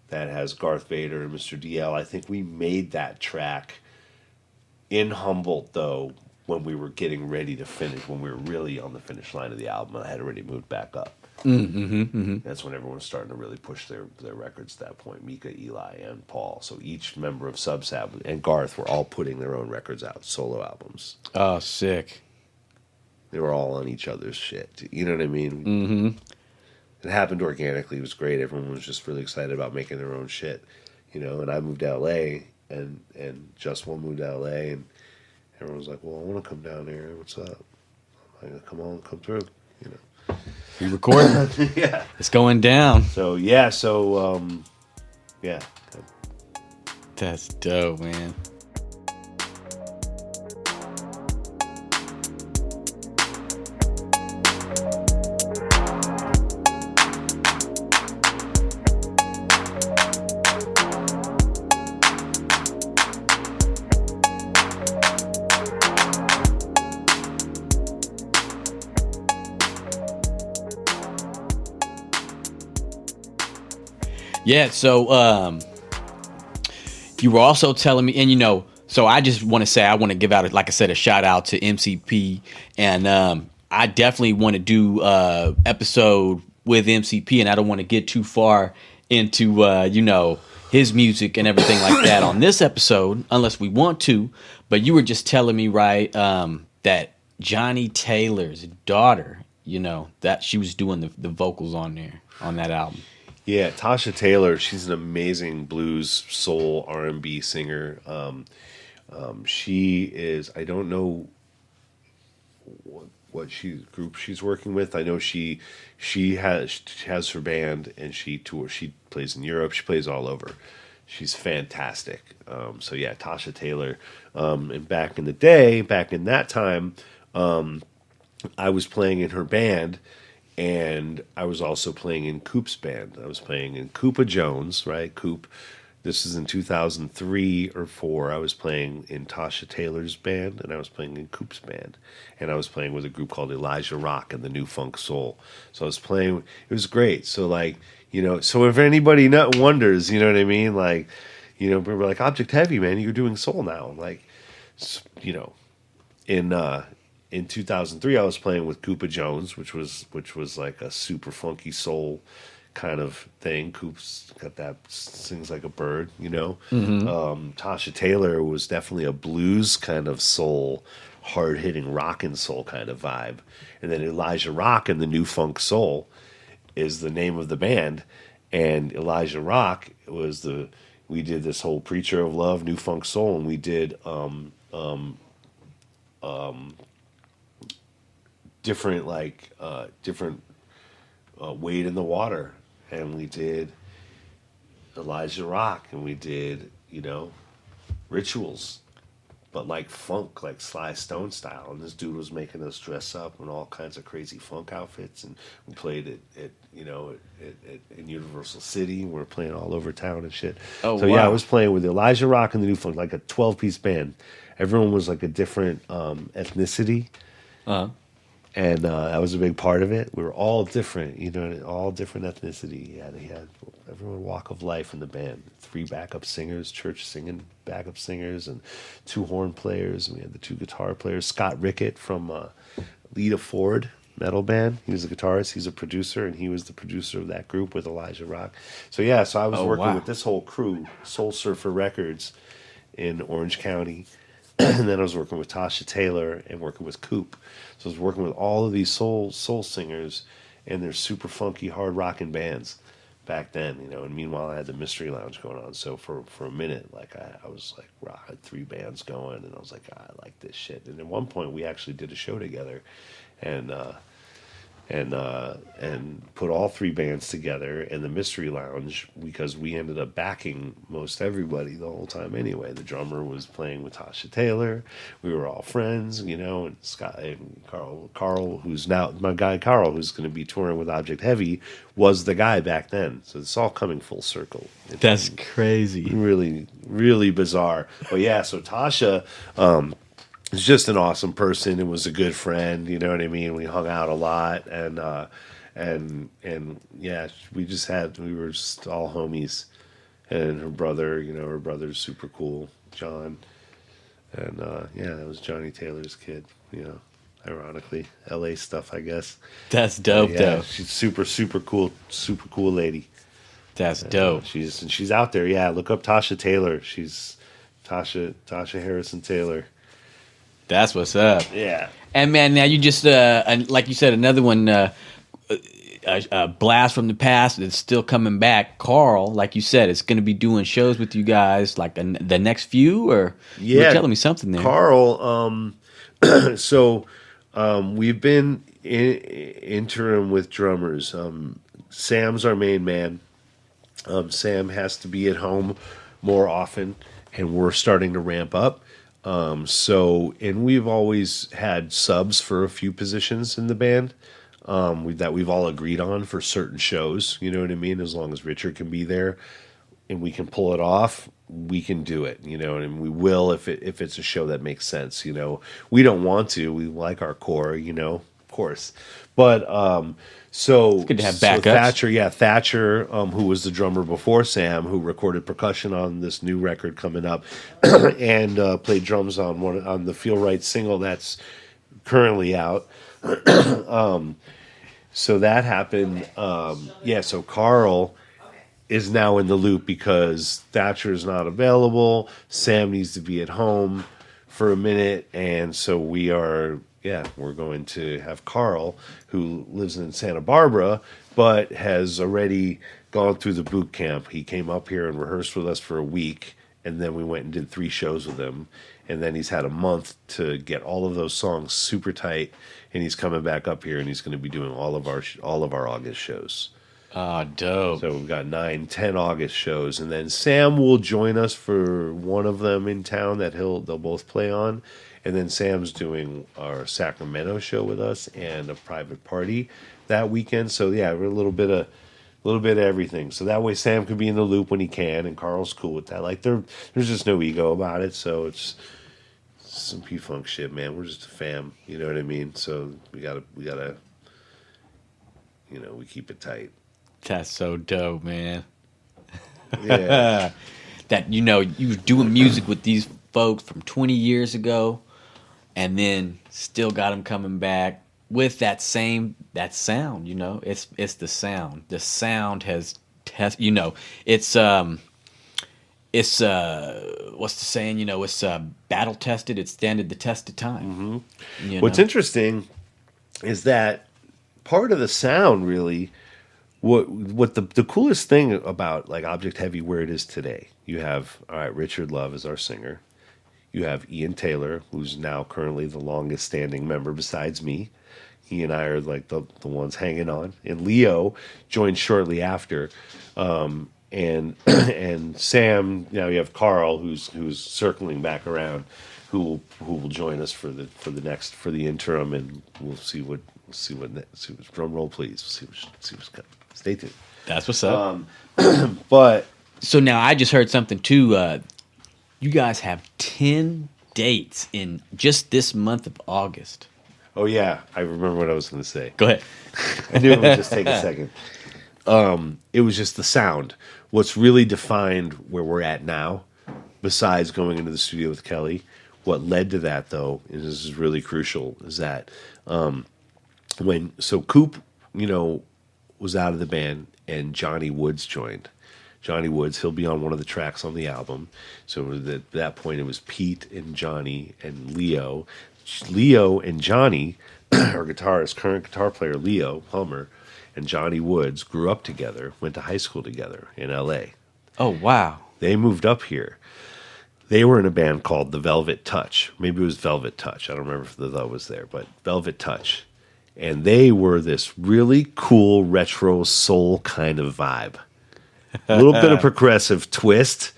that has Garth Vader and Mr. DL. I think we made that track in Humboldt, though, when we were getting ready to finish, when we were really on the finish line of the album. I had already moved back up. That's when everyone was starting to really push their records at that point. Mika, Eli, and Paul. So each member of Subsab and Garth were all putting their own records out, solo albums. Oh, sick. They were all on each other's shit. You know what I mean? It happened organically. It was great. Everyone was just really excited about making their own shit. And I moved to L.A., and Just One moved to L.A., and everyone was like, well, I want to come down here. What's up? I'm like, come on, come through. We recording. Yeah. It's going down. So, yeah. That's dope, man. Yeah. So you were also telling me, and so I just want to say I want to give out, like I said, a shout out to MCP, and I definitely want to do episode with MCP, and I don't want to get too far into his music and everything like that on this episode unless we want to. But you were just telling me, right, that Johnny Taylor's daughter, that she was doing the vocals on there on that album. Yeah, Tasha Taylor, she's an amazing blues, soul, R&B singer. She is, I don't know what group she's working with. I know she has her band and she tours. She plays in Europe. She plays all over. She's fantastic. So yeah, Tasha Taylor. And back in the day, back in that time, I was playing in her band. And I was also playing in Coop's band. I was playing in Koopa Jones, right? Coop. This is in 2003 or 4. I was playing in Tasha Taylor's band, and I was playing in Coop's band. And I was playing with a group called Elijah Rock and the New Funk Soul. So I was playing. It was great. So, so if anybody wonders, you know what I mean? We're like, Object Heavy, man, you're doing soul now. In 2003, I was playing with Koopa Jones, which was like a super funky soul kind of thing. Coop's got that sings like a bird, Tasha Taylor was definitely a blues kind of soul, hard hitting rock and soul kind of vibe. And then Elijah Rock and the New Funk Soul is the name of the band. And Elijah Rock we did this whole Preacher of Love, New Funk Soul, and we did different Wade in the Water, and we did Elijah Rock, and we did Rituals, but like funk, like Sly Stone style. And this dude was making us dress up in all kinds of crazy funk outfits, and we played it in Universal City. We were playing all over town and shit. Oh, so wow. Yeah, I was playing with Elijah Rock and the New Funk, like a 12-piece band. Everyone was like a different ethnicity. Uh-huh. And that was a big part of it. We were all different, all different ethnicity. He had everyone walk of life in the band. 3 backup singers, church singing backup singers, and 2 horn players. And we had the 2 guitar players. Scott Rickett from Lita Ford metal band. He was a guitarist. He's a producer, and he was the producer of that group with Elijah Rock. So yeah, so I was working with this whole crew, Soul Surfer Records, in Orange County. And then I was working with Tasha Taylor and working with Coop. So I was working with all of these soul singers and their super funky hard rocking bands back then, And meanwhile, I had the Mystery Lounge going on. So for a minute, I was like, wow, I had 3 bands going, and I was like, I like this shit. And at one point, we actually did a show together, and put all 3 bands together in the Mystery Lounge, because we ended up backing most everybody the whole time anyway. The drummer was playing with Tasha Taylor. We were all friends, and Scott and Carl, who's now my guy Carl, who's going to be touring with Object Heavy, was the guy back then. So it's all coming full circle. That's crazy. Really, really bizarre. But yeah, so Tasha, was just an awesome person and was a good friend, you know what I mean? We hung out a lot, and yeah, we were just all homies. And her brother's super cool, John. And yeah, that was Johnny Taylor's kid, ironically. LA stuff, I guess. That's dope, though. She's super cool lady. That's dope. She's out there. Yeah, look up Tasha Taylor. She's Tasha Harrison Taylor. That's what's up. Yeah. And man, now you just like you said, another one, a blast from the past that's still coming back. Carl, like you said, it's going to be doing shows with you guys like the next few, or you were telling me something there. Carl, we've been interim with drummers. Sam's our main man. Sam has to be at home more often, and we're starting to ramp up. And we've always had subs for a few positions in the band that we've all agreed on for certain shows. You know what I mean? As long as Richard can be there and we can pull it off, we can do it. And we will if it's a show that makes sense. We don't want to. We like our core. of course. But so good to have so backups. Thatcher, who was the drummer before Sam, who recorded percussion on this new record coming up, and played drums on the Feel Right single that's currently out. So that happened. So Carl is now in the loop because Thatcher is not available. Sam needs to be at home for a minute, and so we're going to have Carl, who lives in Santa Barbara, but has already gone through the boot camp. He came up here and rehearsed with us for a week, and then we went and did 3 shows with him, and then he's had a month to get all of those songs super tight, and he's coming back up here, and he's going to be doing all of our August shows. Oh, dope. So we've got 9, 10 August shows, and then Sam will join us for one of them in town that they'll both play on, and then Sam's doing our Sacramento show with us and a private party that weekend. So yeah, we're a little bit of everything. So that way Sam can be in the loop when he can, and Carl's cool with that. Like there's just no ego about it. So it's some P-Funk shit, man. We're just a fam, you know what I mean? So we gotta, we keep it tight. That's so dope, man. Yeah. That, you were doing music with these folks from 20 years ago, and then still got them coming back with that sound. It's the sound. The sound has what's the saying? It's battle tested. It's standed the test of time. Mm-hmm. What's interesting is that part of the sound really. What the coolest thing about like Object Heavy where it is today, you have Richard Love is our singer, you have Ian Taylor, who's now currently the longest standing member besides me. He and I are like the ones hanging on, and Leo joined shortly after, and Sam. Now you have Carl, who's circling back around, who will join us for the interim, and we'll see what drum roll please. See what's coming. Stay tuned. That's what's up. But so now I just heard something too. You guys have 10 dates in just this month of August. Oh yeah, I remember what I was going to say. Go ahead. I knew it would just take a second. It was just the sound. What's really defined where we're at now, besides going into the studio with Kelly, what led to that though, and this is really crucial, is that Coop, was out of the band, and Johnny Woods joined. Johnny Woods, he'll be on one of the tracks on the album. So at that point, it was Pete and Johnny and Leo. Leo and Johnny, our current guitar player Leo Hummer, and Johnny Woods grew up together, went to high school together in L.A. Oh, wow. They moved up here. They were in a band called The Velvet Touch. Maybe it was Velvet Touch. I don't remember if the "the" was there, but Velvet Touch. And they were this really cool retro soul kind of vibe. A little bit of progressive twist,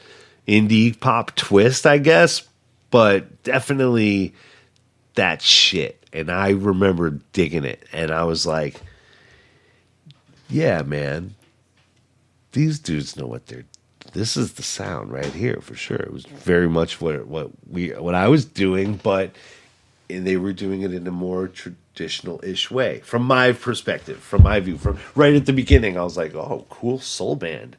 indie pop twist, I guess, but definitely that shit. And I remember digging it. And I was like, yeah, man, these dudes know what they're. This is the sound right here for sure. It was very much what I was doing, but they were doing it in a more traditional-ish way, from my perspective, from my view. From right at the beginning, I was like, "Oh, cool soul band,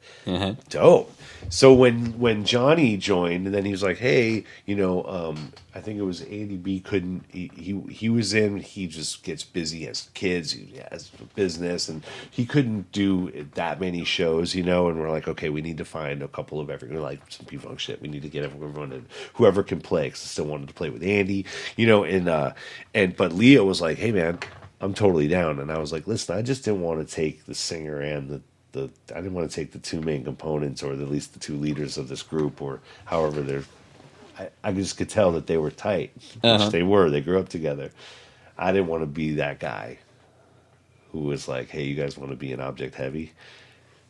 dope." So when Johnny joined, and then he was like, "Hey, I think it was Andy B couldn't. He was in. He just gets busy, has kids, he has a business, and he couldn't do that many shows, And we're like, okay, we need to find a couple of everything, like some P-Funk shit. We need to get everyone in, whoever can play. Because I still wanted to play with Andy, but Leo was like, hey man, I'm totally down. And I was like, listen, I just didn't want to take the singer and I didn't want to take the 2 main components, or at least the 2 leaders of this group, or however they're. I just could tell that they were tight, which they were. They grew up together. I didn't want to be that guy who was like, hey, you guys want to be an Object Heavy?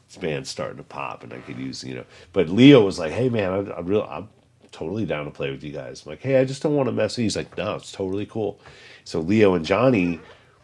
This band's starting to pop, and I could use, But Leo was like, hey, man, I'm totally down to play with you guys. I'm like, hey, I just don't want to mess with you. He's like, no, it's totally cool. So Leo and Johnny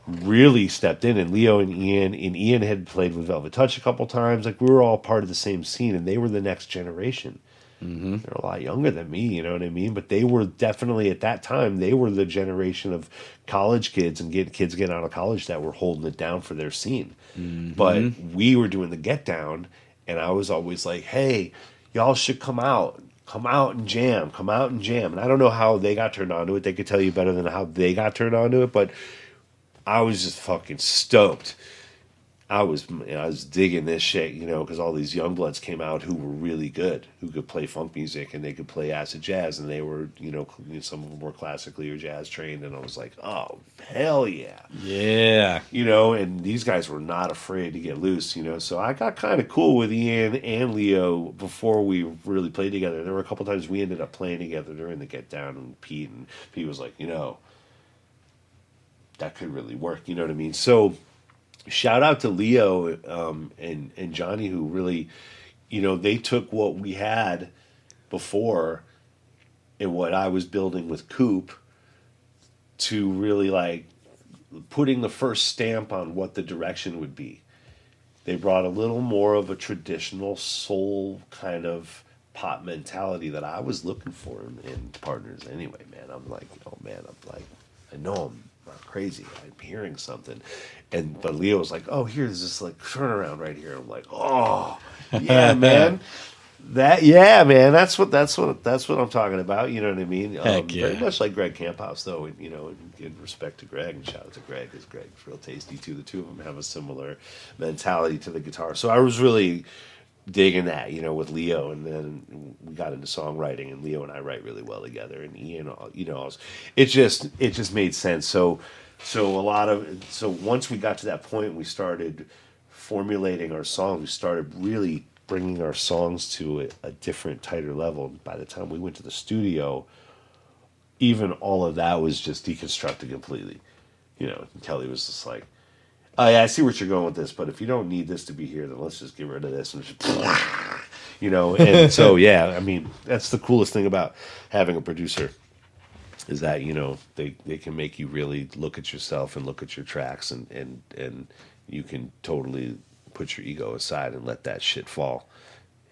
really stepped in, and Leo and Ian had played with Velvet Touch a couple times. Like, we were all part of the same scene, and they were the next generation. They're a lot younger than me, you know what I mean? But they were definitely, at that time, they were the generation of college kids and kids getting out of college that were holding it down for their scene. But we were doing the get down, and I was always like, hey, y'all should come out. Come out and jam. Come out and jam. And I don't know how they got turned on to it. They could tell you better than how they got turned on to it, but I was just fucking stoked. I was digging this shit, you know, because all these young bloods came out who were really good, who could play funk music and they could play acid jazz, and they were, you know, some of them were classically or jazz trained, and I was like, oh, hell yeah. Yeah. You know, and these guys were not afraid to get loose, you know, so I got kind of cool with Ian and Leo before we really played together. There were a couple times we ended up playing together during the Get Down, and Pete was like, you know, that could really work, you know what I mean? So shout out to Leo and Johnny, who really, you know, they took what we had before and what I was building with Coop to really like putting the first stamp on what the direction would be. They brought a little more of a traditional soul kind of pop mentality that I was looking for in partners anyway, man. I'm like, oh man, I'm like, I know I'm not crazy. I'm hearing something. But Leo was like, oh, here's this like turnaround right here. I'm like, oh yeah, man. Man, that's what I'm talking about. You know what I mean? Heck yeah. Very much like Greg Camphouse, though. You know, in respect to Greg, and shout out to Greg, because Greg's real tasty too. The two of them have a similar mentality to the guitar. So I was really digging that, you know, with Leo, and then we got into songwriting, and Leo and I write really well together, and Ian, you know, it just made sense. So once we got to that point, we started formulating our songs. We started really bringing our songs to a different, tighter level. By the time we went to the studio, even all of that was just deconstructed completely. You know, Kelly was just like, oh yeah, I see what you're going with this, but if you don't need this to be here, then let's just get rid of this. And just, you know, and so, yeah, I mean, that's the coolest thing about having a producer, is that, you know, they can make you really look at yourself and look at your tracks, and you can totally put your ego aside and let that shit fall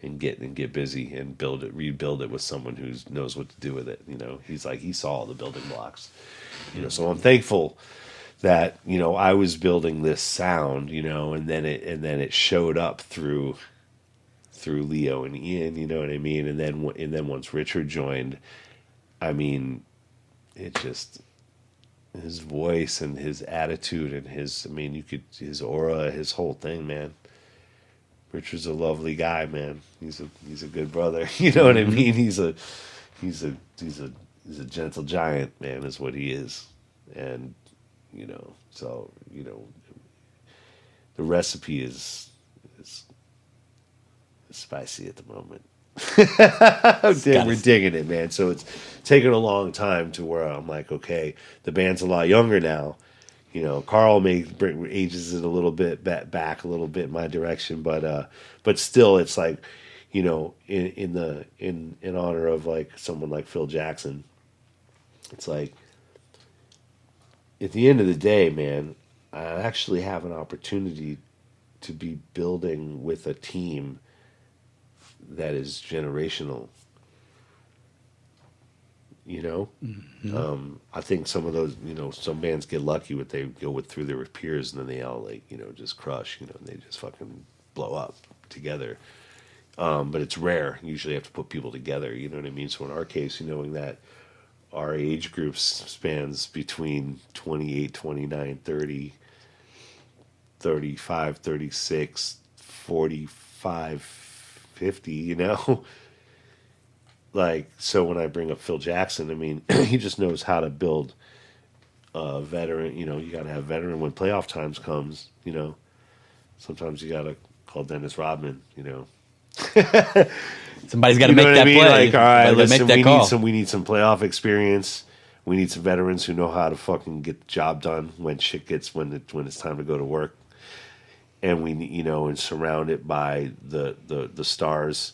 and get busy and rebuild it with someone who knows what to do with it. You know, he's like, he saw all the building blocks, you know, so I'm thankful that, you know, I was building this sound, you know, and then it showed up through Leo and Ian, you know what I mean? And then once Richard joined, I mean, it just, his voice and his attitude and his aura, his whole thing, man. Richard's a lovely guy, man. He's a good brother. You know what I mean? He's a gentle giant, man, is what he is. And, you know, so, you know, the recipe is spicy at the moment. We're digging it, man. So it's taken a long time to where I'm like, okay, the band's a lot younger now. You know, Carl ages it a little bit back a little bit in my direction, but still, it's like, you know, in honor of like someone like Phil Jackson, it's like, at the end of the day, man, I actually have an opportunity to be building with a team that is generational. You know, I think some of those, you know, some bands get lucky with they go through their peers and then they all like, you know, just crush, you know, and they just fucking blow up together. But it's rare. Usually you have to put people together, you know what I mean? So in our case, you knowing that our age group spans between 28, 29, 30, 35, 36, 45, 50, you know? Like, so when I bring up Phil Jackson, I mean, he just knows how to build a veteran. You know, you got to have veteran when playoff times comes, you know. Sometimes you got to call Dennis Rodman, you know. Somebody's got to make that play. Like, all right, listen, we need some playoff experience. We need some veterans who know how to fucking get the job done when shit gets, when it's time to go to work. And we, you know, and surround it by the stars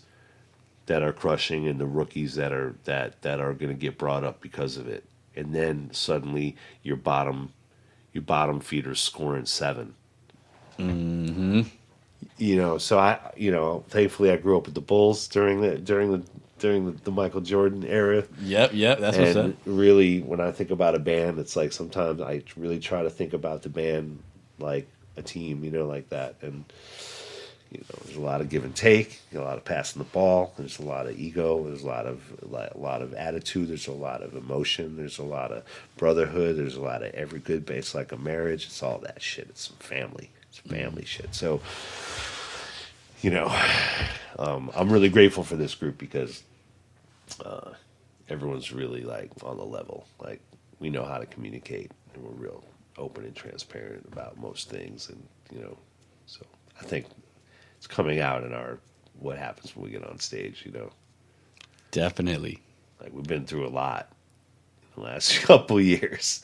that are crushing and the rookies that are going to get brought up because of it. And then suddenly your bottom feeder's scoring 7. Mm-hmm. You know, so I, you know, thankfully I grew up with the Bulls during the during the Michael Jordan era. Yep, that's what's up. And really, when I think about a band, it's like sometimes I really try to think about the band like a team, like that. And there's a lot of give and take, a lot of passing the ball. There's a lot of ego. There's a lot of attitude. There's a lot of emotion. There's a lot of brotherhood. There's a lot of every good base like a marriage. It's all that shit. It's some family. It's family shit. So, I'm really grateful for this group because everyone's really like on the level. Like we know how to communicate, and we're real open and transparent about most things. And so I think it's coming out in our what happens when we get on stage. Definitely. Like we've been through a lot in the last couple of years.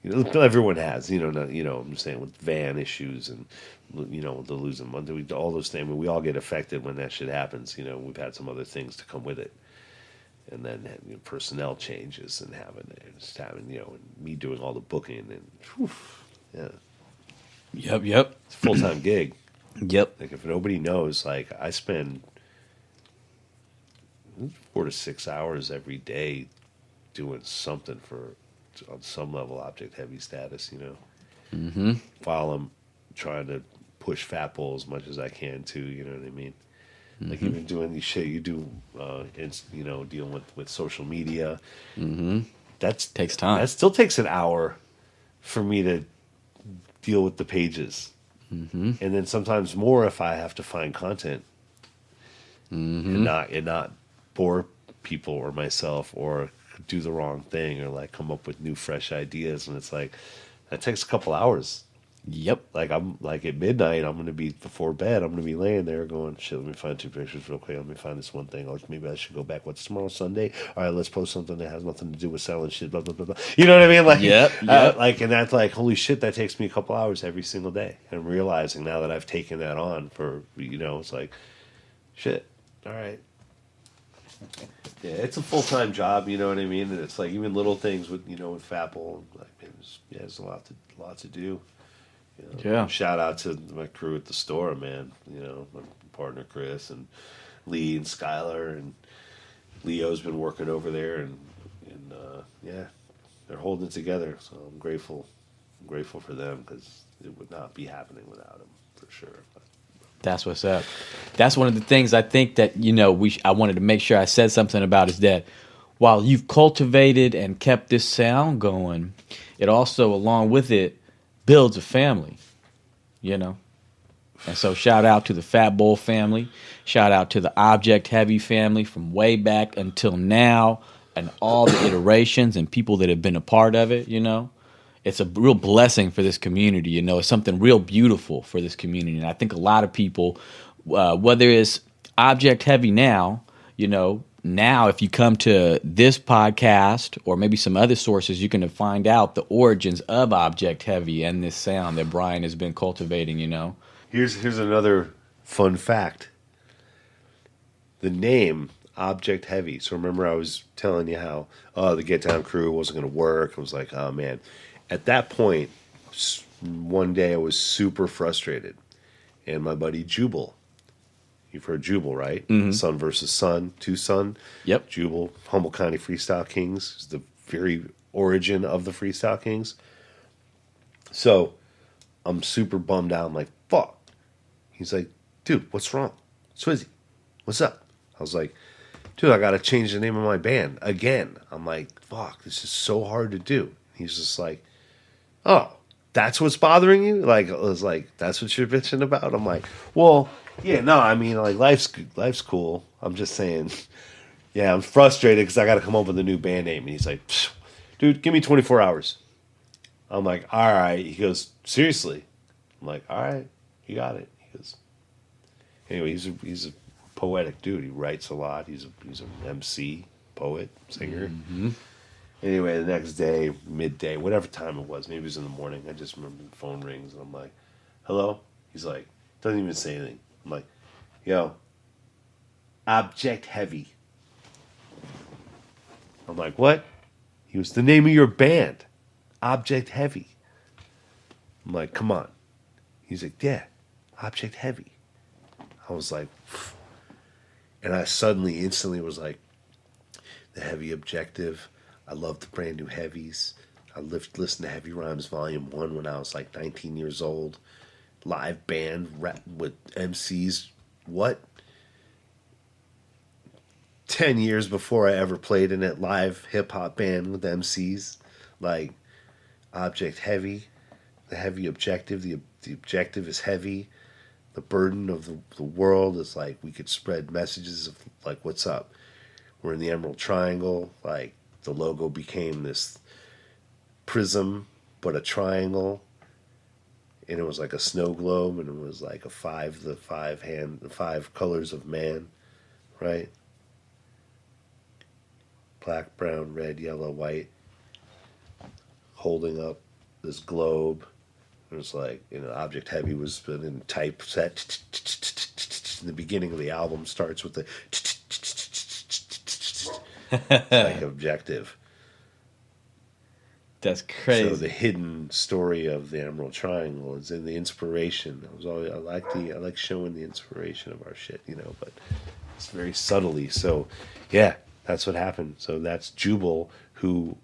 Everyone has. I'm just saying with van issues and the losing money, all those things. I mean, we all get affected when that shit happens. We've had some other things to come with it. And then personnel changes and having and me doing all the booking and whew, yeah. Yep. It's a full-time gig. Yep. Like if nobody knows, like I spend 4 to 6 hours every day doing something on some level object heavy status, Mm-hmm. while I'm trying to push FATBOL as much as I can too, you know what I mean? Like Mm-hmm. even doing these shit you do, dealing with social media. Mm-hmm. That Takes time. That still takes an hour for me to deal with the pages, Mm-hmm. and then sometimes more if I have to find content Mm-hmm. and not bore people or myself or do the wrong thing or like come up with new fresh ideas. And it's like that takes a couple hours. Yep. Like I'm like at midnight, I'm gonna be before bed. I'm gonna be laying there going, shit. Let me find 2 pictures real quick. Let me find this one thing. Or maybe I should go back. What's tomorrow? Sunday. All right, let's post something that has nothing to do with selling shit. Blah blah blah blah. You know what I mean? Like, Yep. and that's like, holy shit. That takes me a couple hours every single day. And I'm realizing now that I've taken that on for it's like, shit. All right. Yeah, it's a full-time job. You know what I mean? And it's like even little things with with FATBOL. Like, there's a lot to do. Yeah. Shout out to my crew at the store, man. My partner Chris and Lee and Skylar and Leo's been working over there, and yeah, they're holding it together. So I'm grateful for them because it would not be happening without them for sure. That's what's up. That's one of the things I think that I wanted to make sure I said something about is that while you've cultivated and kept this sound going, it also, along with it, builds a family, And so shout out to the FATBOL family. Shout out to the Object Heavy family from way back until now and all the iterations and people that have been a part of it, It's a real blessing for this community, It's something real beautiful for this community. And I think a lot of people, whether it's Object Heavy now, now if you come to this podcast or maybe some other sources, you can find out the origins of Object Heavy and this sound that Brian has been cultivating, Here's another fun fact. The name Object Heavy. So remember I was telling you how the Get Down crew wasn't going to work. I was like, oh man. At that point, one day I was super frustrated. And my buddy Jubal, you've heard Jubal, right? Mm-hmm. Sun versus Sun, two Sun. Yep. Jubal, Humboldt County Freestyle Kings, is the very origin of the Freestyle Kings. So I'm super bummed out. I'm like, fuck. He's like, dude, what's wrong? Swizzy, what's up? I was like, dude, I got to change the name of my band again. I'm like, fuck, this is so hard to do. He's just like, oh, that's what's bothering you? Like, I was like, that's what you're bitching about? I'm like, well, yeah, no, I mean, like, life's cool. I'm just saying, yeah, I'm frustrated because I got to come up with a new band name. And he's like, dude, give me 24 hours. I'm like, all right. He goes, seriously? I'm like, all right, you got it. He goes, anyway, he's a poetic dude. He writes a lot. He's an MC, poet, singer. Mm-hmm. Anyway, the next day, midday, whatever time it was, maybe it was in the morning. I just remember the phone rings, and I'm like, hello? He's like, doesn't even say anything. I'm like, yo, Object Heavy. I'm like, what? He was the name of your band, Object Heavy. I'm like, come on. He's like, yeah, Object Heavy. I was like, phew. And I suddenly, instantly was like, the Heavy Objective. I love the brand new heavies. I listened to Heavy Rhymes Volume 1 when I was like 19 years old. Live band rap with MCs. What? 10 years before I ever played in it, live hip hop band with MCs. Like Object Heavy, the Heavy Objective. The objective is heavy. The burden of the world is like we could spread messages of like, what's up? We're in the Emerald Triangle. Like the logo became this prism, but a triangle. And it was like a snow globe, and it was like the five colors of man, right? Black, brown, red, yellow, white, holding up this globe. It was like, Object Heavy was in typeset. The beginning of the album starts with the like objective. That's crazy. So the hidden story of the Emerald Triangle is in the inspiration. I like showing the inspiration of our shit, but it's very subtly. So yeah, that's what happened. So that's Jubal, who,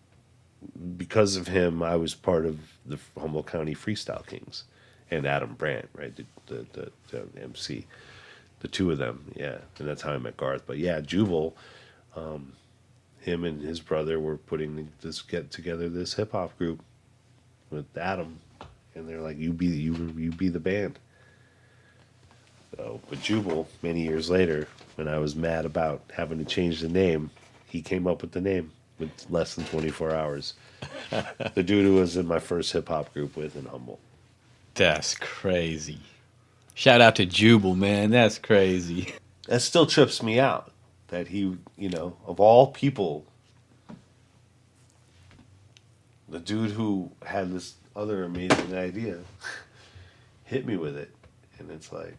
because of him, I was part of the Humboldt County Freestyle Kings, and Adam Brandt, right, the MC, the two of them, yeah, and that's how I met Garth. But yeah, Jubal, him and his brother were get together this hip hop group with Adam, and they're like, you be the band. So, but Jubal, many years later, when I was mad about having to change the name, he came up with the name with less than 24 hours. The dude who was in my first hip hop group with in Humboldt. That's crazy. Shout out to Jubal, man. That's crazy. That still trips me out. That he, of all people, the dude who had this other amazing idea hit me with it. And it's like,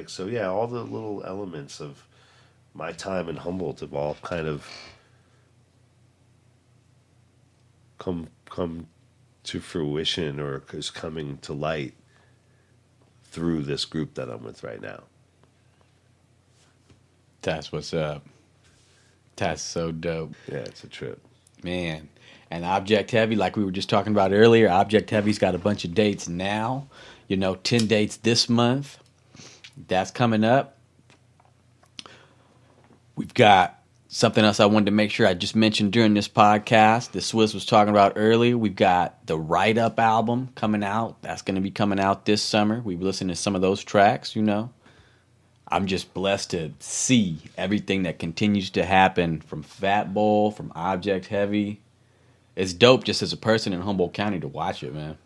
so yeah, all the little elements of my time in Humboldt have all kind of come to fruition, or is coming to light through this group that I'm with right now. That's what's up. That's so dope. Yeah, it's a trip. Man. And Object Heavy, like we were just talking about earlier, Object Heavy's got a bunch of dates now. 10 dates this month. That's coming up. We've got something else I wanted to make sure I just mentioned during this podcast that Swizz was talking about earlier. We've got the Write Up album coming out. That's going to be coming out this summer. We've listened to some of those tracks, I'm just blessed to see everything that continues to happen from FATBOL, from Object Heavy. It's dope just as a person in Humboldt County to watch it, man.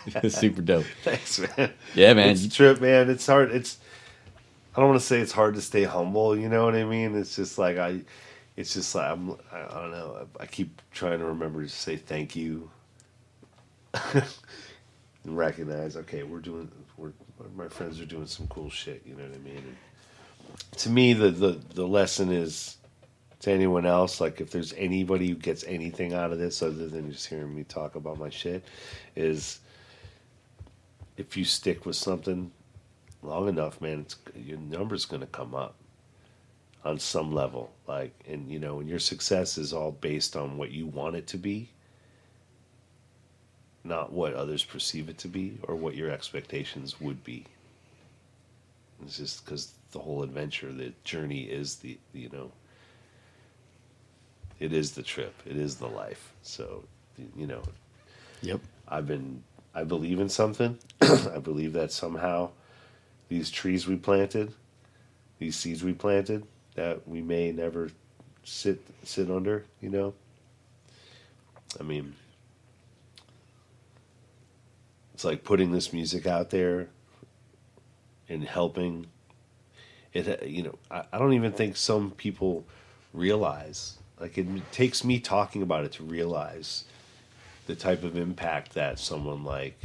It's super dope. Thanks, man. Yeah, man. It's a trip, man. It's hard. I don't want to say it's hard to stay humble. You know what I mean? It's just like I don't know. I keep trying to remember to say thank you. And recognize, okay, my friends are doing some cool shit, you know what I mean? And to me, the lesson is, to anyone else, like if there's anybody who gets anything out of this other than just hearing me talk about my shit, is if you stick with something long enough, man, your number's going to come up on some level. Like, and and your success is all based on what you want it to be, not what others perceive it to be or what your expectations would be. It's just because the whole adventure, the journey is it is the trip. It is the life. So, Yep. I believe in something. I believe that somehow these trees we planted, these seeds we planted, that we may never sit under, I mean, it's like putting this music out there and helping it. I don't even think some people realize, like, it takes me talking about it to realize the type of impact that someone like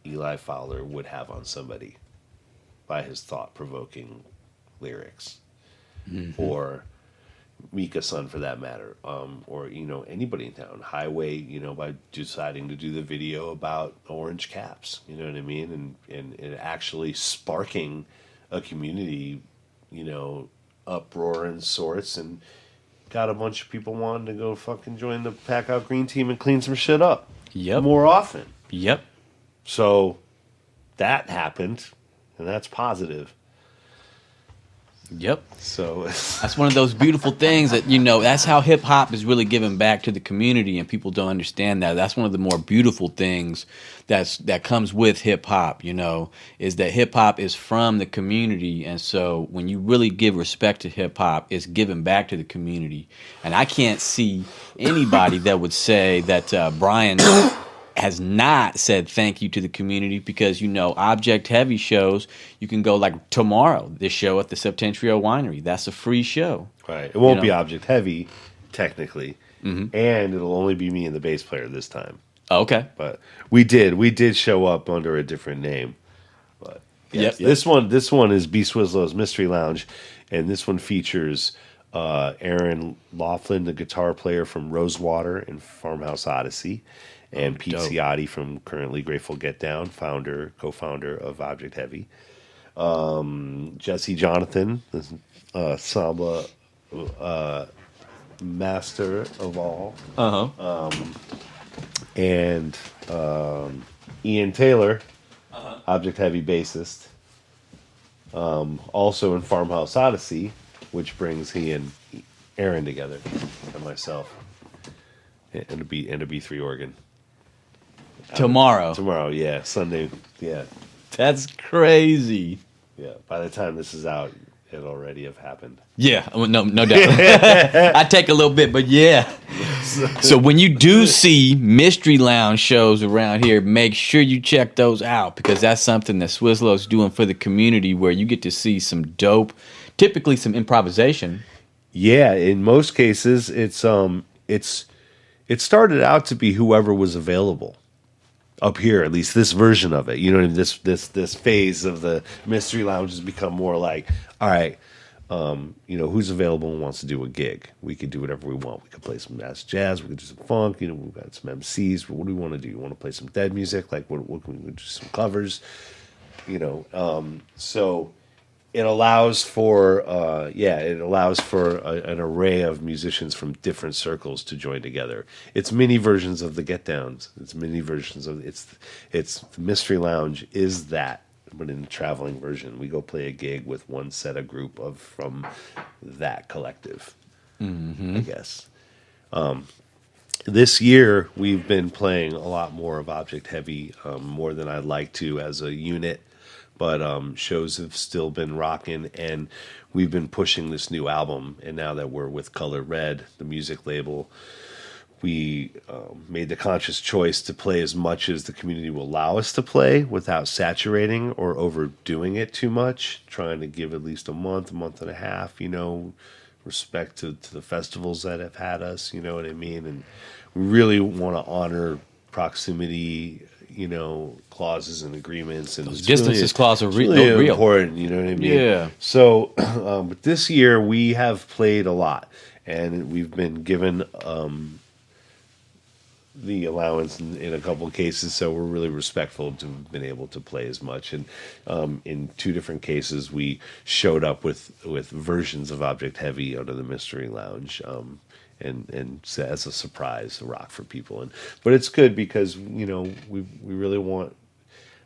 Eli Fowler would have on somebody by his thought-provoking lyrics. Mm-hmm. Or Mika Sun, for that matter, or anybody in town. Highway, by deciding to do the video about orange caps, you know what I mean, and actually sparking a community uproar and sorts, and got a bunch of people wanting to go fucking join the Pack Out Green team and clean some shit up. Yep. More often. Yep. So that happened, and that's positive. Yep. So that's one of those beautiful things that, that's how hip hop is really giving back to the community, and people don't understand that. That's one of the more beautiful things that comes with hip hop, is that hip hop is from the community. And so when you really give respect to hip hop, it's giving back to the community. And I can't see anybody that would say that Brian has not said thank you to the community, because object heavy shows, you can go like tomorrow, this show at the Septentrio Winery, that's a free show, right? It won't be object heavy technically, and it'll only be me and the bass player this time. Okay. But we did show up under a different name. But yes, yep. This one is BSwizlo's Mystery Lounge, and this one features Aaron Laughlin, the guitar player from Rosewater and Farmhouse Odyssey, and Pete Ciotti from currently Grateful Get Down, co-founder of Object Heavy. Jesse Jonathan, the samba master of all. And Ian Taylor, Object Heavy bassist. Also in Farmhouse Odyssey, which brings he and Aaron together, and myself, and a B3 organ. Tomorrow, yeah. Sunday, yeah. That's crazy. Yeah, by the time this is out, it'll already have happened. Yeah, no doubt. I take a little bit, but yeah. So when you do see Mystery Lounge shows around here, make sure you check those out, because that's something that Swizlo's doing for the community, where you get to see some dope, typically some improvisation. Yeah, in most cases, it started out to be whoever was available. Up here, at least this version of it, this phase of the Mystery Lounge has become more like, all right, who's available and wants to do a gig? We could do whatever we want. We could play some jazz. We could do some funk. We've got some MCs. What do we want to do? You want to play some dead music? Like, what can we do? Some covers. So it allows for an array of musicians from different circles to join together. It's mini versions of the Get Downs. It's mini versions of it's the Mystery Lounge is that, but in a traveling version. We go play a gig with one set of group from that collective. I guess. This year we've been playing a lot more of Object Heavy, more than I'd like to as a unit. But shows have still been rocking, and we've been pushing this new album. And now that we're with Color Red, the music label, we made the conscious choice to play as much as the community will allow us to play without saturating or overdoing it too much, trying to give at least a month and a half, respect to the festivals that have had us, you know what I mean? And we really want to honor proximity, clauses and agreements, and those distances clauses are really real important. You know what I mean? Yeah. So, but this year we have played a lot, and we've been given the allowance in a couple of cases. So we're really respectful to have been able to play as much. And in two different cases, we showed up with versions of Object Heavy out of the Mystery Lounge. And as a surprise, a rock for people, but it's good because we really want.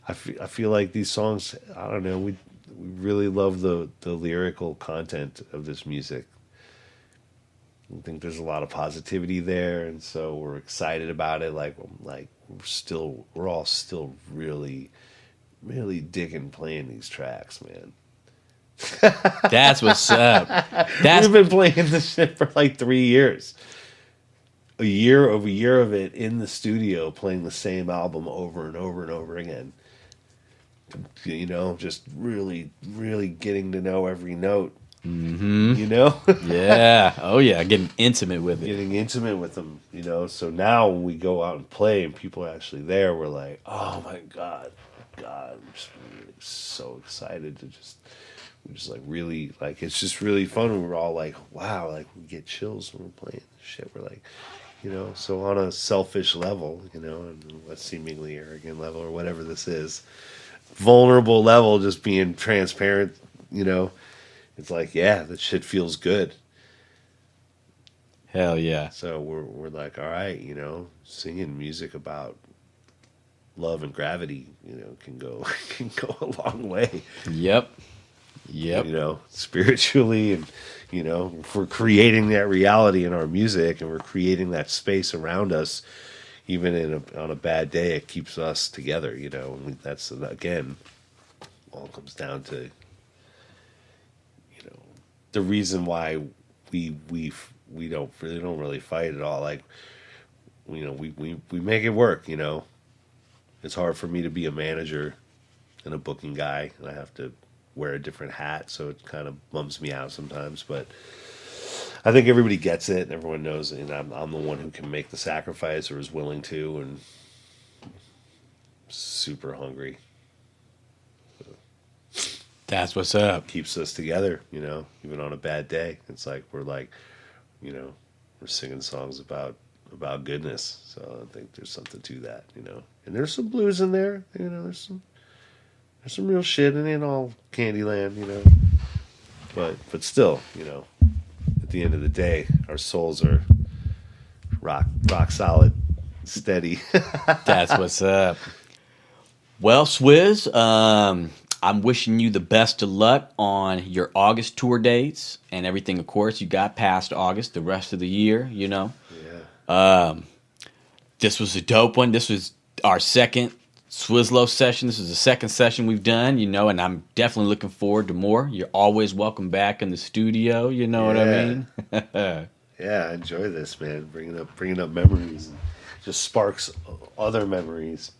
I feel like these songs. I don't know. We really love the lyrical content of this music. I think there's a lot of positivity there, and so we're excited about it. Like we're all still really, really digging playing these tracks, man. That's what's up. We've been playing this shit for like 3 years. A year of it in the studio, playing the same album over and over and over again. Just really, really getting to know every note. Yeah. Oh yeah, getting intimate with it. Getting intimate with them, So now when we go out and play and people are actually there, we're like, oh my God, I'm just really so excited to just like really, like, it's just really fun. And we're all like, wow, like we get chills when we're playing this shit. We're like, so on a selfish level, and a seemingly arrogant level or whatever this is, vulnerable level, just being transparent, it's like, yeah, that shit feels good. Hell yeah. So we're like, all right, singing music about love and gravity, can go can go a long way. Yep. Yep. Spiritually, and if we're creating that reality in our music, and we're creating that space around us, even on a bad day, it keeps us together. And that's, again, all comes down to the reason why we don't really fight at all. Like, we make it work. It's hard for me to be a manager and a booking guy, and I have to wear a different hat, so it kind of bums me out sometimes. But I think everybody gets it, and everyone knows it, and I'm the one who can make the sacrifice, or is willing to, and super hungry. That's what's up. Keeps us together, even on a bad day. It's like we're singing songs about goodness. So I think there's something to that, And there's some blues in there, there's some real shit. It ain't all Candyland, But still, at the end of the day, our souls are rock solid, steady. That's what's up. Well, Swizz, I'm wishing you the best of luck on your August tour dates and everything. Of course, you got past August, the rest of the year, Yeah. This was a dope one. This was our second Swizlo session. This is the second session we've done, and I'm definitely looking forward to more. You're always welcome back in the studio. You know what I mean? Yeah, I enjoy this, man. Bringing up memories, and just sparks other memories.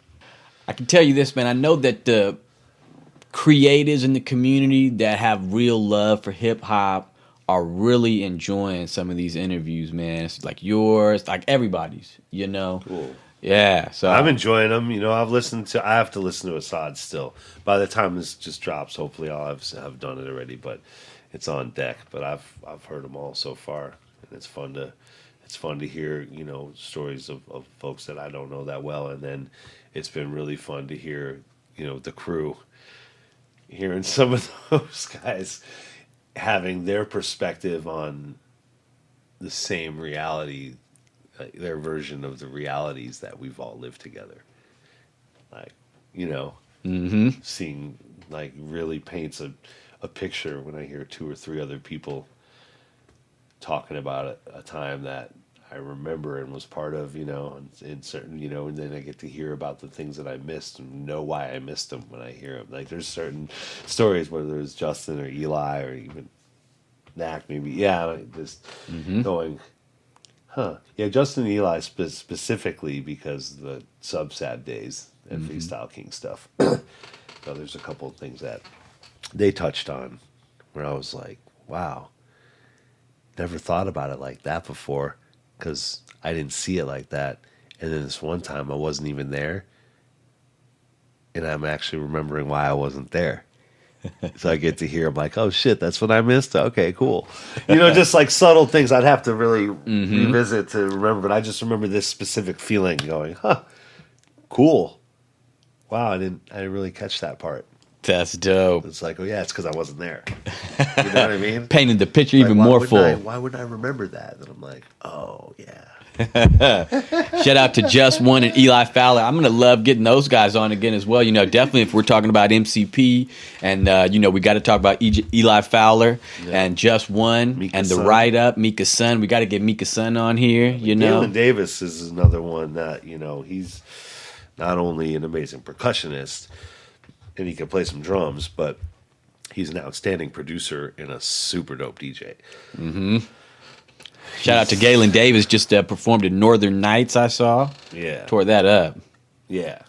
I can tell you this, man. I know that the creatives in the community that have real love for hip hop are really enjoying some of these interviews, man. It's like yours, like everybody's, Cool. Yeah, so I'm enjoying them. I have to listen to Assad still. By the time this just drops, hopefully I'll have done it already, but it's on deck. But I've heard them all so far, and it's fun to hear, stories of folks that I don't know that well. And then it's been really fun to hear, the crew, hearing some of those guys having their perspective on the same reality, their version of the realities that we've all lived together. Like, seeing, like, really paints a picture when I hear two or three other people talking about a time that I remember and was part of, in certain, and then I get to hear about the things that I missed and know why I missed them when I hear them. Like, there's certain stories, whether it's Justin or Eli or even Knack, maybe, just going, huh. Yeah, Justin and Eli specifically because the Sub-Sab days and Freestyle King stuff. So there's a couple of things that they touched on where I was like, wow, never thought about it like that before, because I didn't see it like that. And then this one time I wasn't even there, and I'm actually remembering why I wasn't there. So I get to hear, I'm like, oh shit, that's what I missed? Okay, cool. Just like subtle things I'd have to really revisit to remember. But I just remember this specific feeling going, huh, cool. Wow, I didn't really catch that part. That's dope. It's like, oh yeah, it's because I wasn't there. You know what I mean? Painted the picture even more full. Why wouldn't I remember that? And I'm like, oh yeah. Shout out to Just One and Eli Fowler. I'm gonna love getting those guys on again as well. Definitely if we're talking about MCP, and we got to talk about Eli Fowler and Just One Mika's and the son. write up Mika's son. We got to get Mika's son on here. Galen Davis is another one that he's not only an amazing percussionist and he can play some drums, but he's an outstanding producer and a super dope DJ. Shout out to Galen Davis. Just performed at Northern Nights. I saw. Yeah, Tore that up. Yeah.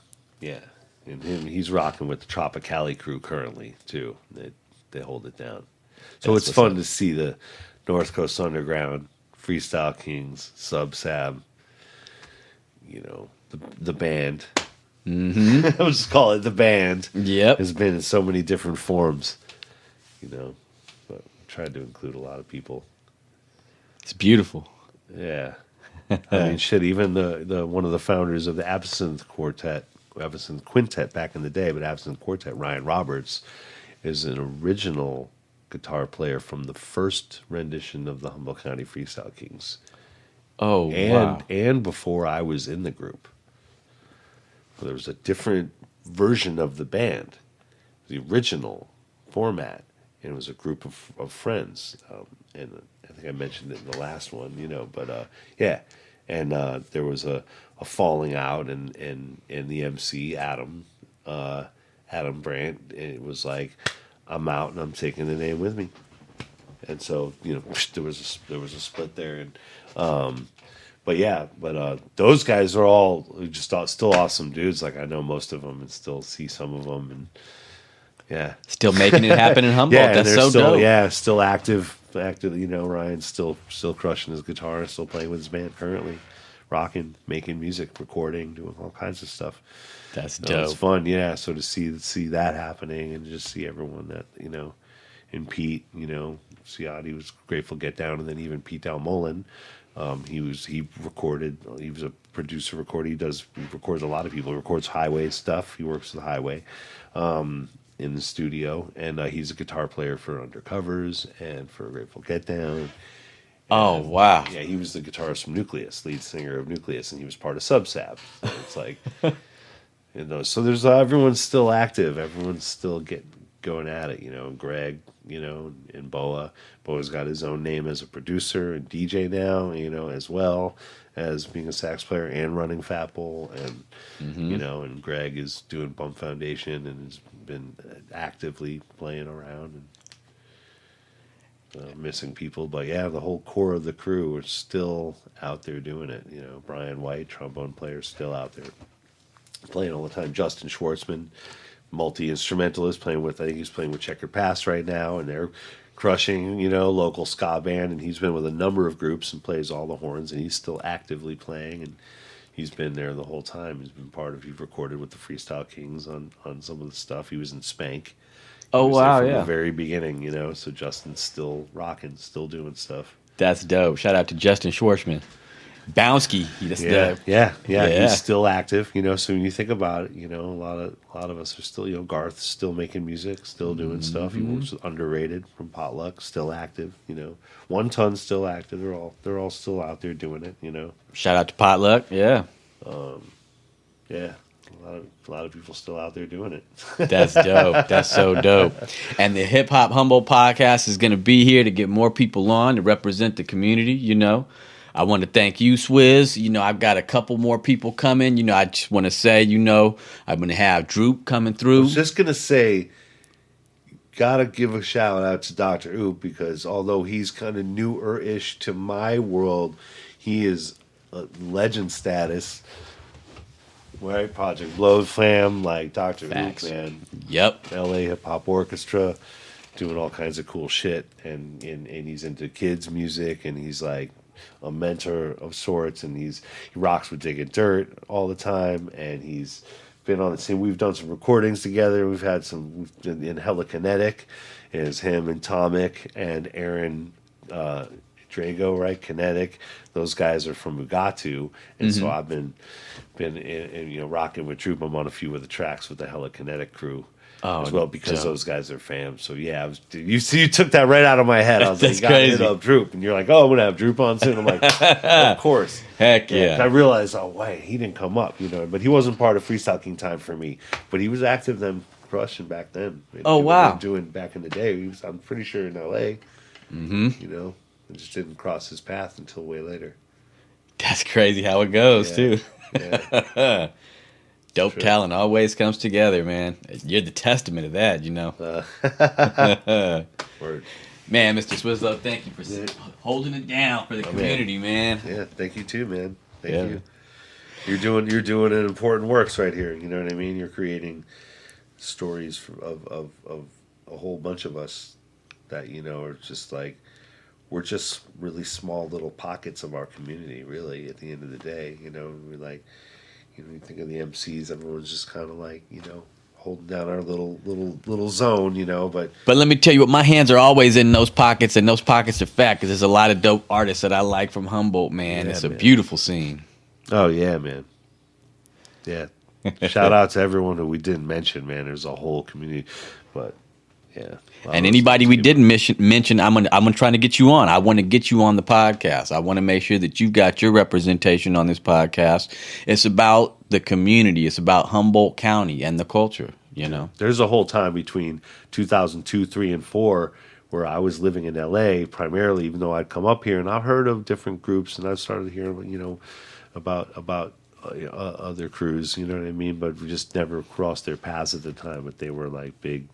And he's rocking with the Tropicali crew currently too. They hold it down. So it's fun to see the North Coast Underground, Freestyle Kings, Sub-Sab, the band. I'll just call it the band. Yep. Has been in so many different forms, but tried to include a lot of people. It's beautiful. Yeah. I mean, shit, even the one of the founders of the Absinthe Quintet back in the day, but Absinthe Quartet, Ryan Roberts, is an original guitar player from the first rendition of the Humboldt County Freestyle Kings. Oh, wow. And before I was in the group. There was a different version of the band, the original format, and it was a group of friends. And I think I mentioned it in the last one, but yeah. And there was a falling out, and the MC, Adam Brandt, it was like, I'm out and I'm taking the name with me. And so, there was a split there. And but those guys are all just still awesome dudes. Like, I know most of them and still see some of them, and yeah, still making it happen in Humboldt. Yeah, that's they're so still, dope. Yeah, still active. Ryan's still crushing his guitar, still playing with his band currently, rocking, making music, recording, doing all kinds of stuff. That's dope. It's fun, yeah. So to see that happening, and just see everyone that and Pete, Ciotti was Grateful Get Down, and then even Pete Dalmolin. He recorded. He was a producer recorder. He records a lot of people. He records Highway stuff. He works with Highway in the studio, and he's a guitar player for Undercovers and for Grateful Get Down. Oh, wow. Yeah, he was the guitarist from Nucleus, lead singer of Nucleus, and he was part of Subsab. So it's like, so there's everyone's still active. Everyone's still going at it. Greg, and Boa. Boa's got his own name as a producer and DJ now, as well as being a sax player and running FATBOL, and and Greg is doing Bump Foundation and has been actively playing around and missing people. But yeah, the whole core of the crew are still out there doing it. Brian White, trombone player, still out there playing all the time. Justin Schwartzman, multi-instrumentalist, I think he's playing with Checkered Past right now, and they're crushing, local ska band, and he's been with a number of groups and plays all the horns, and he's still actively playing, and he's been there the whole time. He's recorded with the Freestyle Kings on some of the stuff. He was in Spank. Oh, wow, from yeah. the very beginning, so Justin's still rocking, still doing stuff. That's dope. Shout out to Justin Schwartzman. Bounsky. Yeah. He's still active, so when you think about it, a lot of us are still, Garth's still making music, still doing stuff. He works with Underrated from Potluck, still active, One Ton's still active. They're all still out there doing it, Shout out to Potluck, yeah. Yeah. A lot of people still out there doing it. That's dope. That's so dope. And the Hip Hop Humboldt podcast is going to be here to get more people on to represent the community, I want to thank you, Swizz. I've got a couple more people coming. I just want to say, I'm going to have Droop coming through. I was just going to say, got to give a shout out to Dr. Oop, because although he's kind of newer-ish to my world, he is legend status. Right, Project Blow Fam, like Dr. Facts. Oop, man. Yep. LA Hip Hop Orchestra, doing all kinds of cool shit, and he's into kids music, and he's like a mentor of sorts, and he rocks with Digging Dirt all the time, and he's been on the scene. We've done some recordings together. We've had some in Hella Kinetic, is him and Tomic and Aaron Drago, right? Kinetic. Those guys are from Mugatu, and so I've been rocking with Troop. I'm on a few of the tracks with the Hella Kinetic crew as well, because those guys are fam. So yeah, you took that right out of my head. I was like, you got to hit up Droop, and you're like, oh, I'm gonna have Droop on soon. I'm like, of course, heck yeah. I realized, oh wait, he didn't come up, but he wasn't part of Freestyle King time for me. But he was active then, crushing back then. Oh wow, doing back in the day. I'm pretty sure in L.A. It just didn't cross his path until way later. That's crazy how it goes too. Yeah. Dope talent always comes together, man. You're the testament of that, Word. Man, Mr. Swizlo, thank you for holding it down for the community, man. Yeah, thank you too, man. Thank you. You're doing an important works right here. You know what I mean? You're creating stories of a whole bunch of us that are just like, we're just really small little pockets of our community, really, at the end of the day. We're like, you think of the MCs, everyone's just kind of like, holding down our little zone, but let me tell you what, my hands are always in those pockets, and those pockets are fat, because there's a lot of dope artists that I like from Humboldt, man. It's a beautiful scene. Oh, yeah, man. Yeah. Shout out to everyone who we didn't mention, man. There's a whole community, but Yeah. And anybody we didn't mention, I'm trying to get you on. I want to get you on the podcast. I want to make sure that you've got your representation on this podcast. It's about the community. It's about Humboldt County and the culture, you know. There's a whole time between 2002, 3, and 4 where I was living in LA primarily, even though I'd come up here and I've heard of different groups and I've started hearing, about other crews, you know what I mean? But we just never crossed their paths at the time. But they were like big.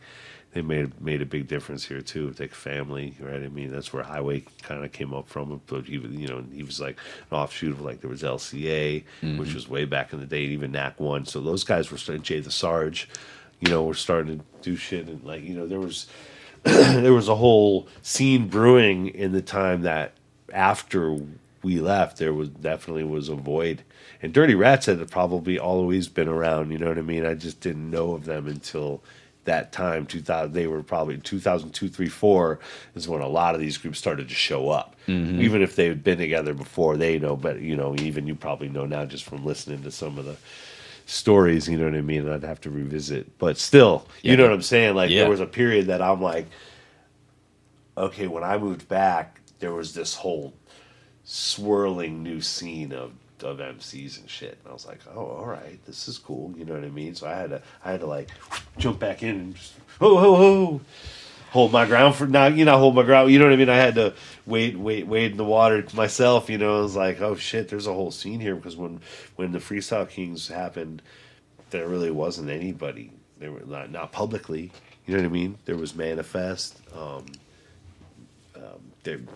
They made a big difference here too. Like family, right? I mean, that's where Highway kind of came up from. But he was like an offshoot of like there was LCA, which was way back in the day, and even NAC 1. So those guys were starting. Jay the Sarge, were starting to do shit, and like there was there was a whole scene brewing in the time that after we left, there was definitely was a void. And Dirty Rats had probably always been around. You know what I mean? I just didn't know of them until that time. 2000, they were probably 2002, 3, 4 is when a lot of these groups started to show up. Even if they'd been together before, they know. But even you probably know now just from listening to some of the stories. You know what I mean? I'd have to revisit, but still, you know what I'm saying? Like there was a period that I'm like, okay, when I moved back, there was this whole swirling new scene of MCs and shit, and I was like, oh, all right, this is cool, you know what I mean? So I had to like jump back in and just hold my ground for now, hold my ground, you know what I mean? I had to wade in the water myself, I was like, oh shit, there's a whole scene here, because when the Freestyle Kings happened, there really wasn't anybody. They were not publicly, you know what I mean? There was Manifest.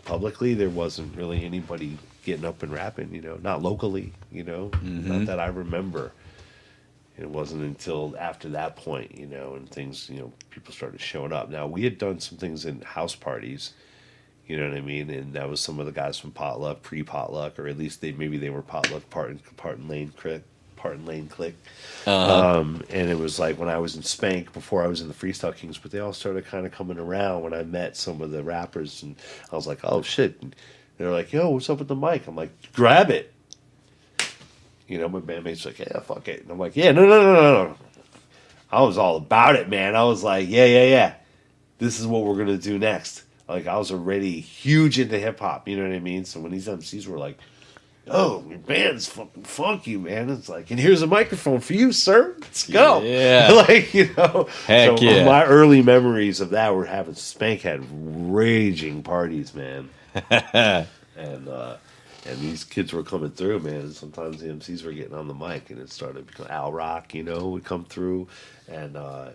Publicly, there wasn't really anybody getting up and rapping, not locally, not that I remember. It wasn't until after that point, and things, people started showing up. Now, we had done some things in house parties, you know what I mean? And that was some of the guys from Potluck, pre-Potluck, or at least maybe they were Potluck, Parton Lane Click. And it was like when I was in Spank, before I was in the Freestyle Kings, but they all started kind of coming around when I met some of the rappers, and I was like, oh shit. They're like, yo, what's up with the mic? I'm like, grab it. My bandmate's like, yeah, fuck it. And I'm like, yeah, no. I was all about it, man. I was like, yeah. This is what we're going to do next. Like, I was already huge into hip-hop, you know what I mean? So when these MCs were like, oh, your band's fucking funky, man. It's like, and here's a microphone for you, sir. Let's go. Yeah. Like, Heck so yeah. my early memories of that were having Spank had raging parties, man. And these kids were coming through, man. Sometimes the MCs were getting on the mic, and it started becoming Al Rock, would come through, and I'm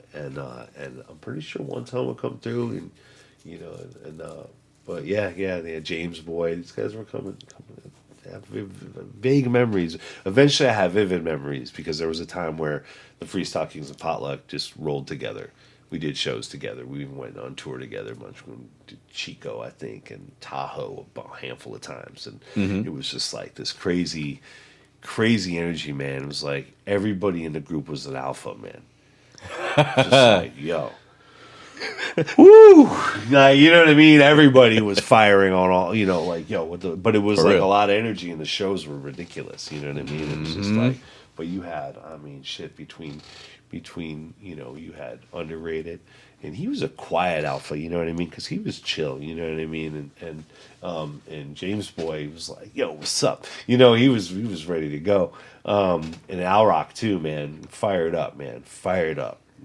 pretty sure one time would come through, but yeah, they had James Boy. These guys were coming. I have vague memories. Eventually, I have vivid memories, because there was a time where the Freestyle Kings and Potluck just rolled together. We did shows together. We even went on tour together a bunch. We did Chico, I think, and Tahoe a handful of times. And it was just like this crazy energy, man. It was like everybody in the group was an alpha, man. Just like, yo. Woo! Like, you know what I mean? Everybody was firing on all, like, yo, but it was For like real. a lot of energy, and the shows were ridiculous, you know what I mean? It was just like, but you had, shit between, you had Underrated, and he was a quiet alpha, you know what I mean? Because he was chill, you know what I mean? And James Boy was like, yo, what's up? He was ready to go. And Al Rock too, man, fired up,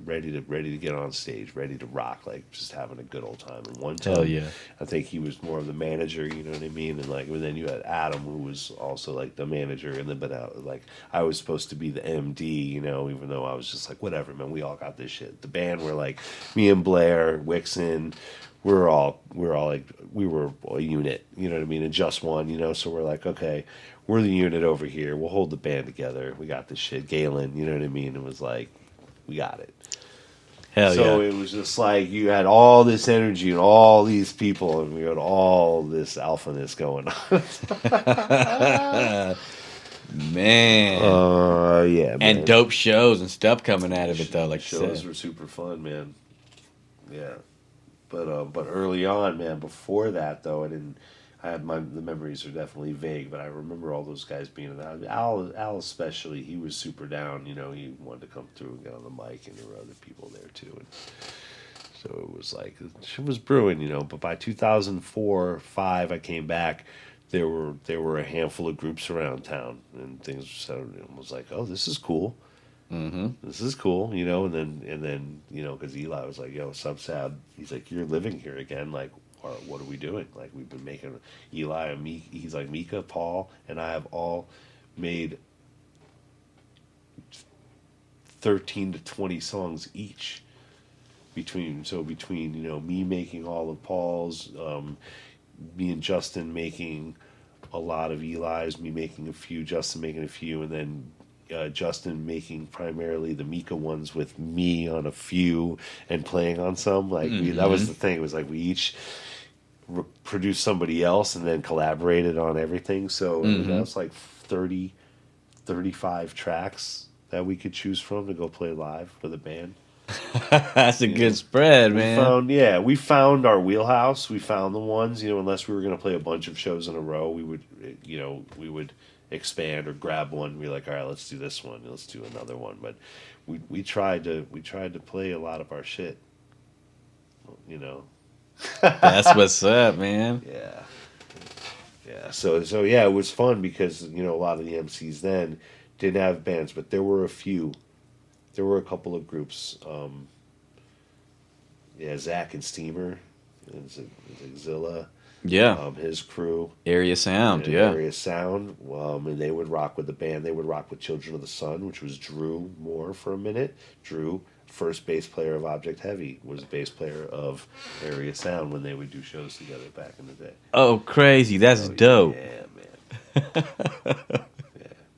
ready to get on stage, ready to rock, like just having a good old time. And one time, Hell yeah. I think he was more of the manager, you know what I mean? And like, and then you had Adam, who was also like the manager, and then like I was supposed to be the MD, even though I was just like, whatever, man, we all got this shit. The band were like me and Blair, Wixon, we were all like, we were a unit, you know what I mean? And just one, so we're like, okay, we're the unit over here. We'll hold the band together. We got this shit. Galen, you know what I mean? It was like, we got it. Hell So yeah. it was just like you had all this energy and all these people, and we had all this alphaness going on. Man. Yeah, man. And dope shows and stuff coming out of it, though, like you shows said. were super fun, man. Yeah, but early on, man. Before that, though, I didn't. The memories are definitely vague, but I remember all those guys being around. Al especially, he was super down. He wanted to come through and get on the mic, and there were other people there too. And So it was like shit was brewing, you know. But by 2004, 5, I came back. There were a handful of groups around town, and things started. It was like, oh, this is cool. Mm-hmm. This is cool, you know. And then you know, because Eli was like, yo, Subsab. He's like, you're living here again, like. Or what are we doing? Like we've been making Eli and me. He's like Mika, Paul, and I have all made 13 to 20 songs each. Between you know me making all of Paul's, me and Justin making a lot of Eli's, me making a few, Justin making a few, and then Justin making primarily the Mika ones with me on a few and playing on some. Like that was the thing. It was like we each produced somebody else and then collaborated on everything. So that was like 30, 35 tracks that we could choose from to go play live for the band. That's a good spread, man. We found our wheelhouse. We found the ones, you know, unless we were going to play a bunch of shows in a row, we would expand or grab one. We're like, all right, let's do this one. Let's do another one. But we tried to play a lot of our shit, you know. That's what's up, man. Yeah. So yeah, it was fun because you know a lot of the MCs then didn't have bands, but there were a few. There were a couple of groups. Zach and Steamer, Zilla. Yeah. His crew. Area Sound. Yeah. Area Sound. And they would rock with the band. They would rock with Children of the Sun, which was Drew Moore for a minute. Drew, first bass player of Object Heavy, was bass player of Area Sound when they would do shows together back in the day. Oh, crazy! That's dope. Yeah, man. Yeah.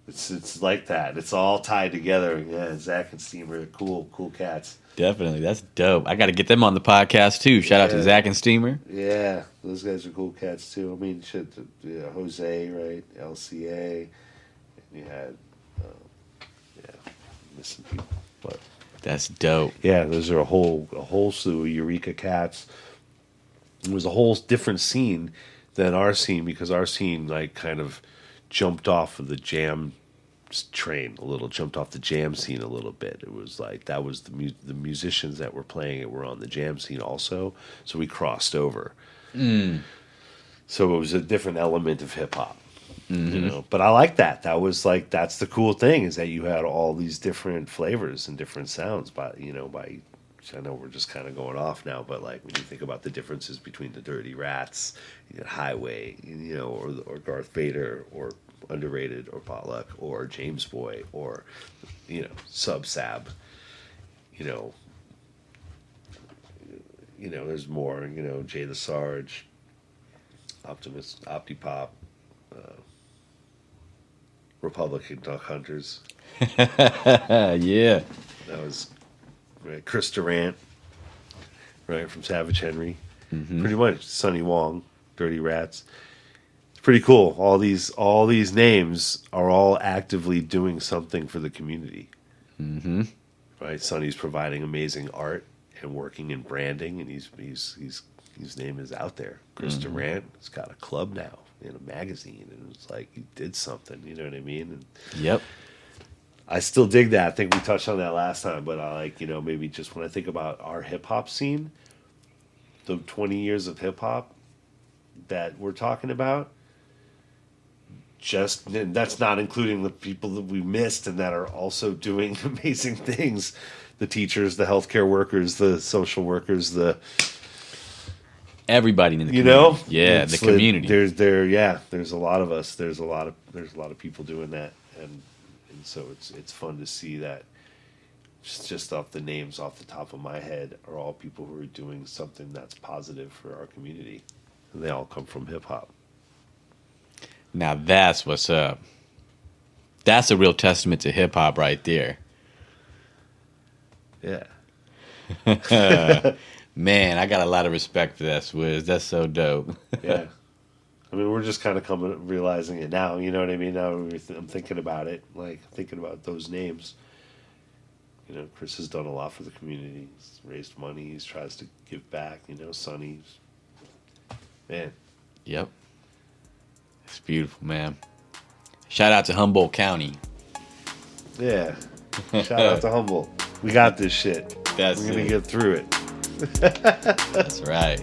It's like that. It's all tied together. Yeah, Zach and Steamer, cool cats. Definitely, that's dope. I got to get them on the podcast too. Shout out to Zach and Steamer. Yeah, those guys are cool cats too. I mean, Jose, right? LCA, and you had, missing people, but. That's dope. Yeah, those are a whole slew of Eureka cats. It was a whole different scene than our scene because our scene like kind of jumped off of the jam train a little, jumped off the jam scene a little bit. It was like that was the musicians that were playing it were on the jam scene also, so we crossed over. So it was a different element of hip hop. You know, but I like that. That was like that's the cool thing is that you had all these different flavors and different sounds. I know we're just kind of going off now, but like when you think about the differences between the Dirty Rats, you know, Highway, you know, or Darth Vader, or Underrated, or Potluck, or James Boy, or you know, Subsab, you know, there's more. You know, Jay the Sarge, Optimus, Optipop. Republican Duck Hunters. Yeah. That was right. Chris Durant, right, from Savage Henry. Pretty much Sonny Wong, Dirty Rats. It's pretty cool. All these names are all actively doing something for the community. Right? Sonny's providing amazing art and working in branding, and his name is out there. Chris Durant has got a club now in a magazine, and it's like he did something, you know what I mean? And yep. I still dig that. I think we touched on that last time, but I like, you know, maybe just when I think about our hip hop scene, the 20 years of hip hop that we're talking about, and that's not including the people that we missed and that are also doing amazing things. The teachers, the healthcare workers, the social workers, everybody in the community. You know, yeah, the community. There's a lot of us. There's a lot of people doing that, and so it's fun to see that. Just off the names off the top of my head are all people who are doing something that's positive for our community, and they all come from hip hop. Now that's what's up. That's a real testament to hip hop right there. Yeah. Man, I got a lot of respect for that, Swizz. That's so dope. Yeah. I mean, we're just kind of realizing it now. You know what I mean? Now I'm thinking about it, like thinking about those names. You know, Chris has done a lot for the community. He's raised money. He tries to give back. You know, Sonny's. Man. Yep. It's beautiful, man. Shout out to Humboldt County. Yeah. Shout out to Humboldt. We got this shit. We're going to get through it. That's right.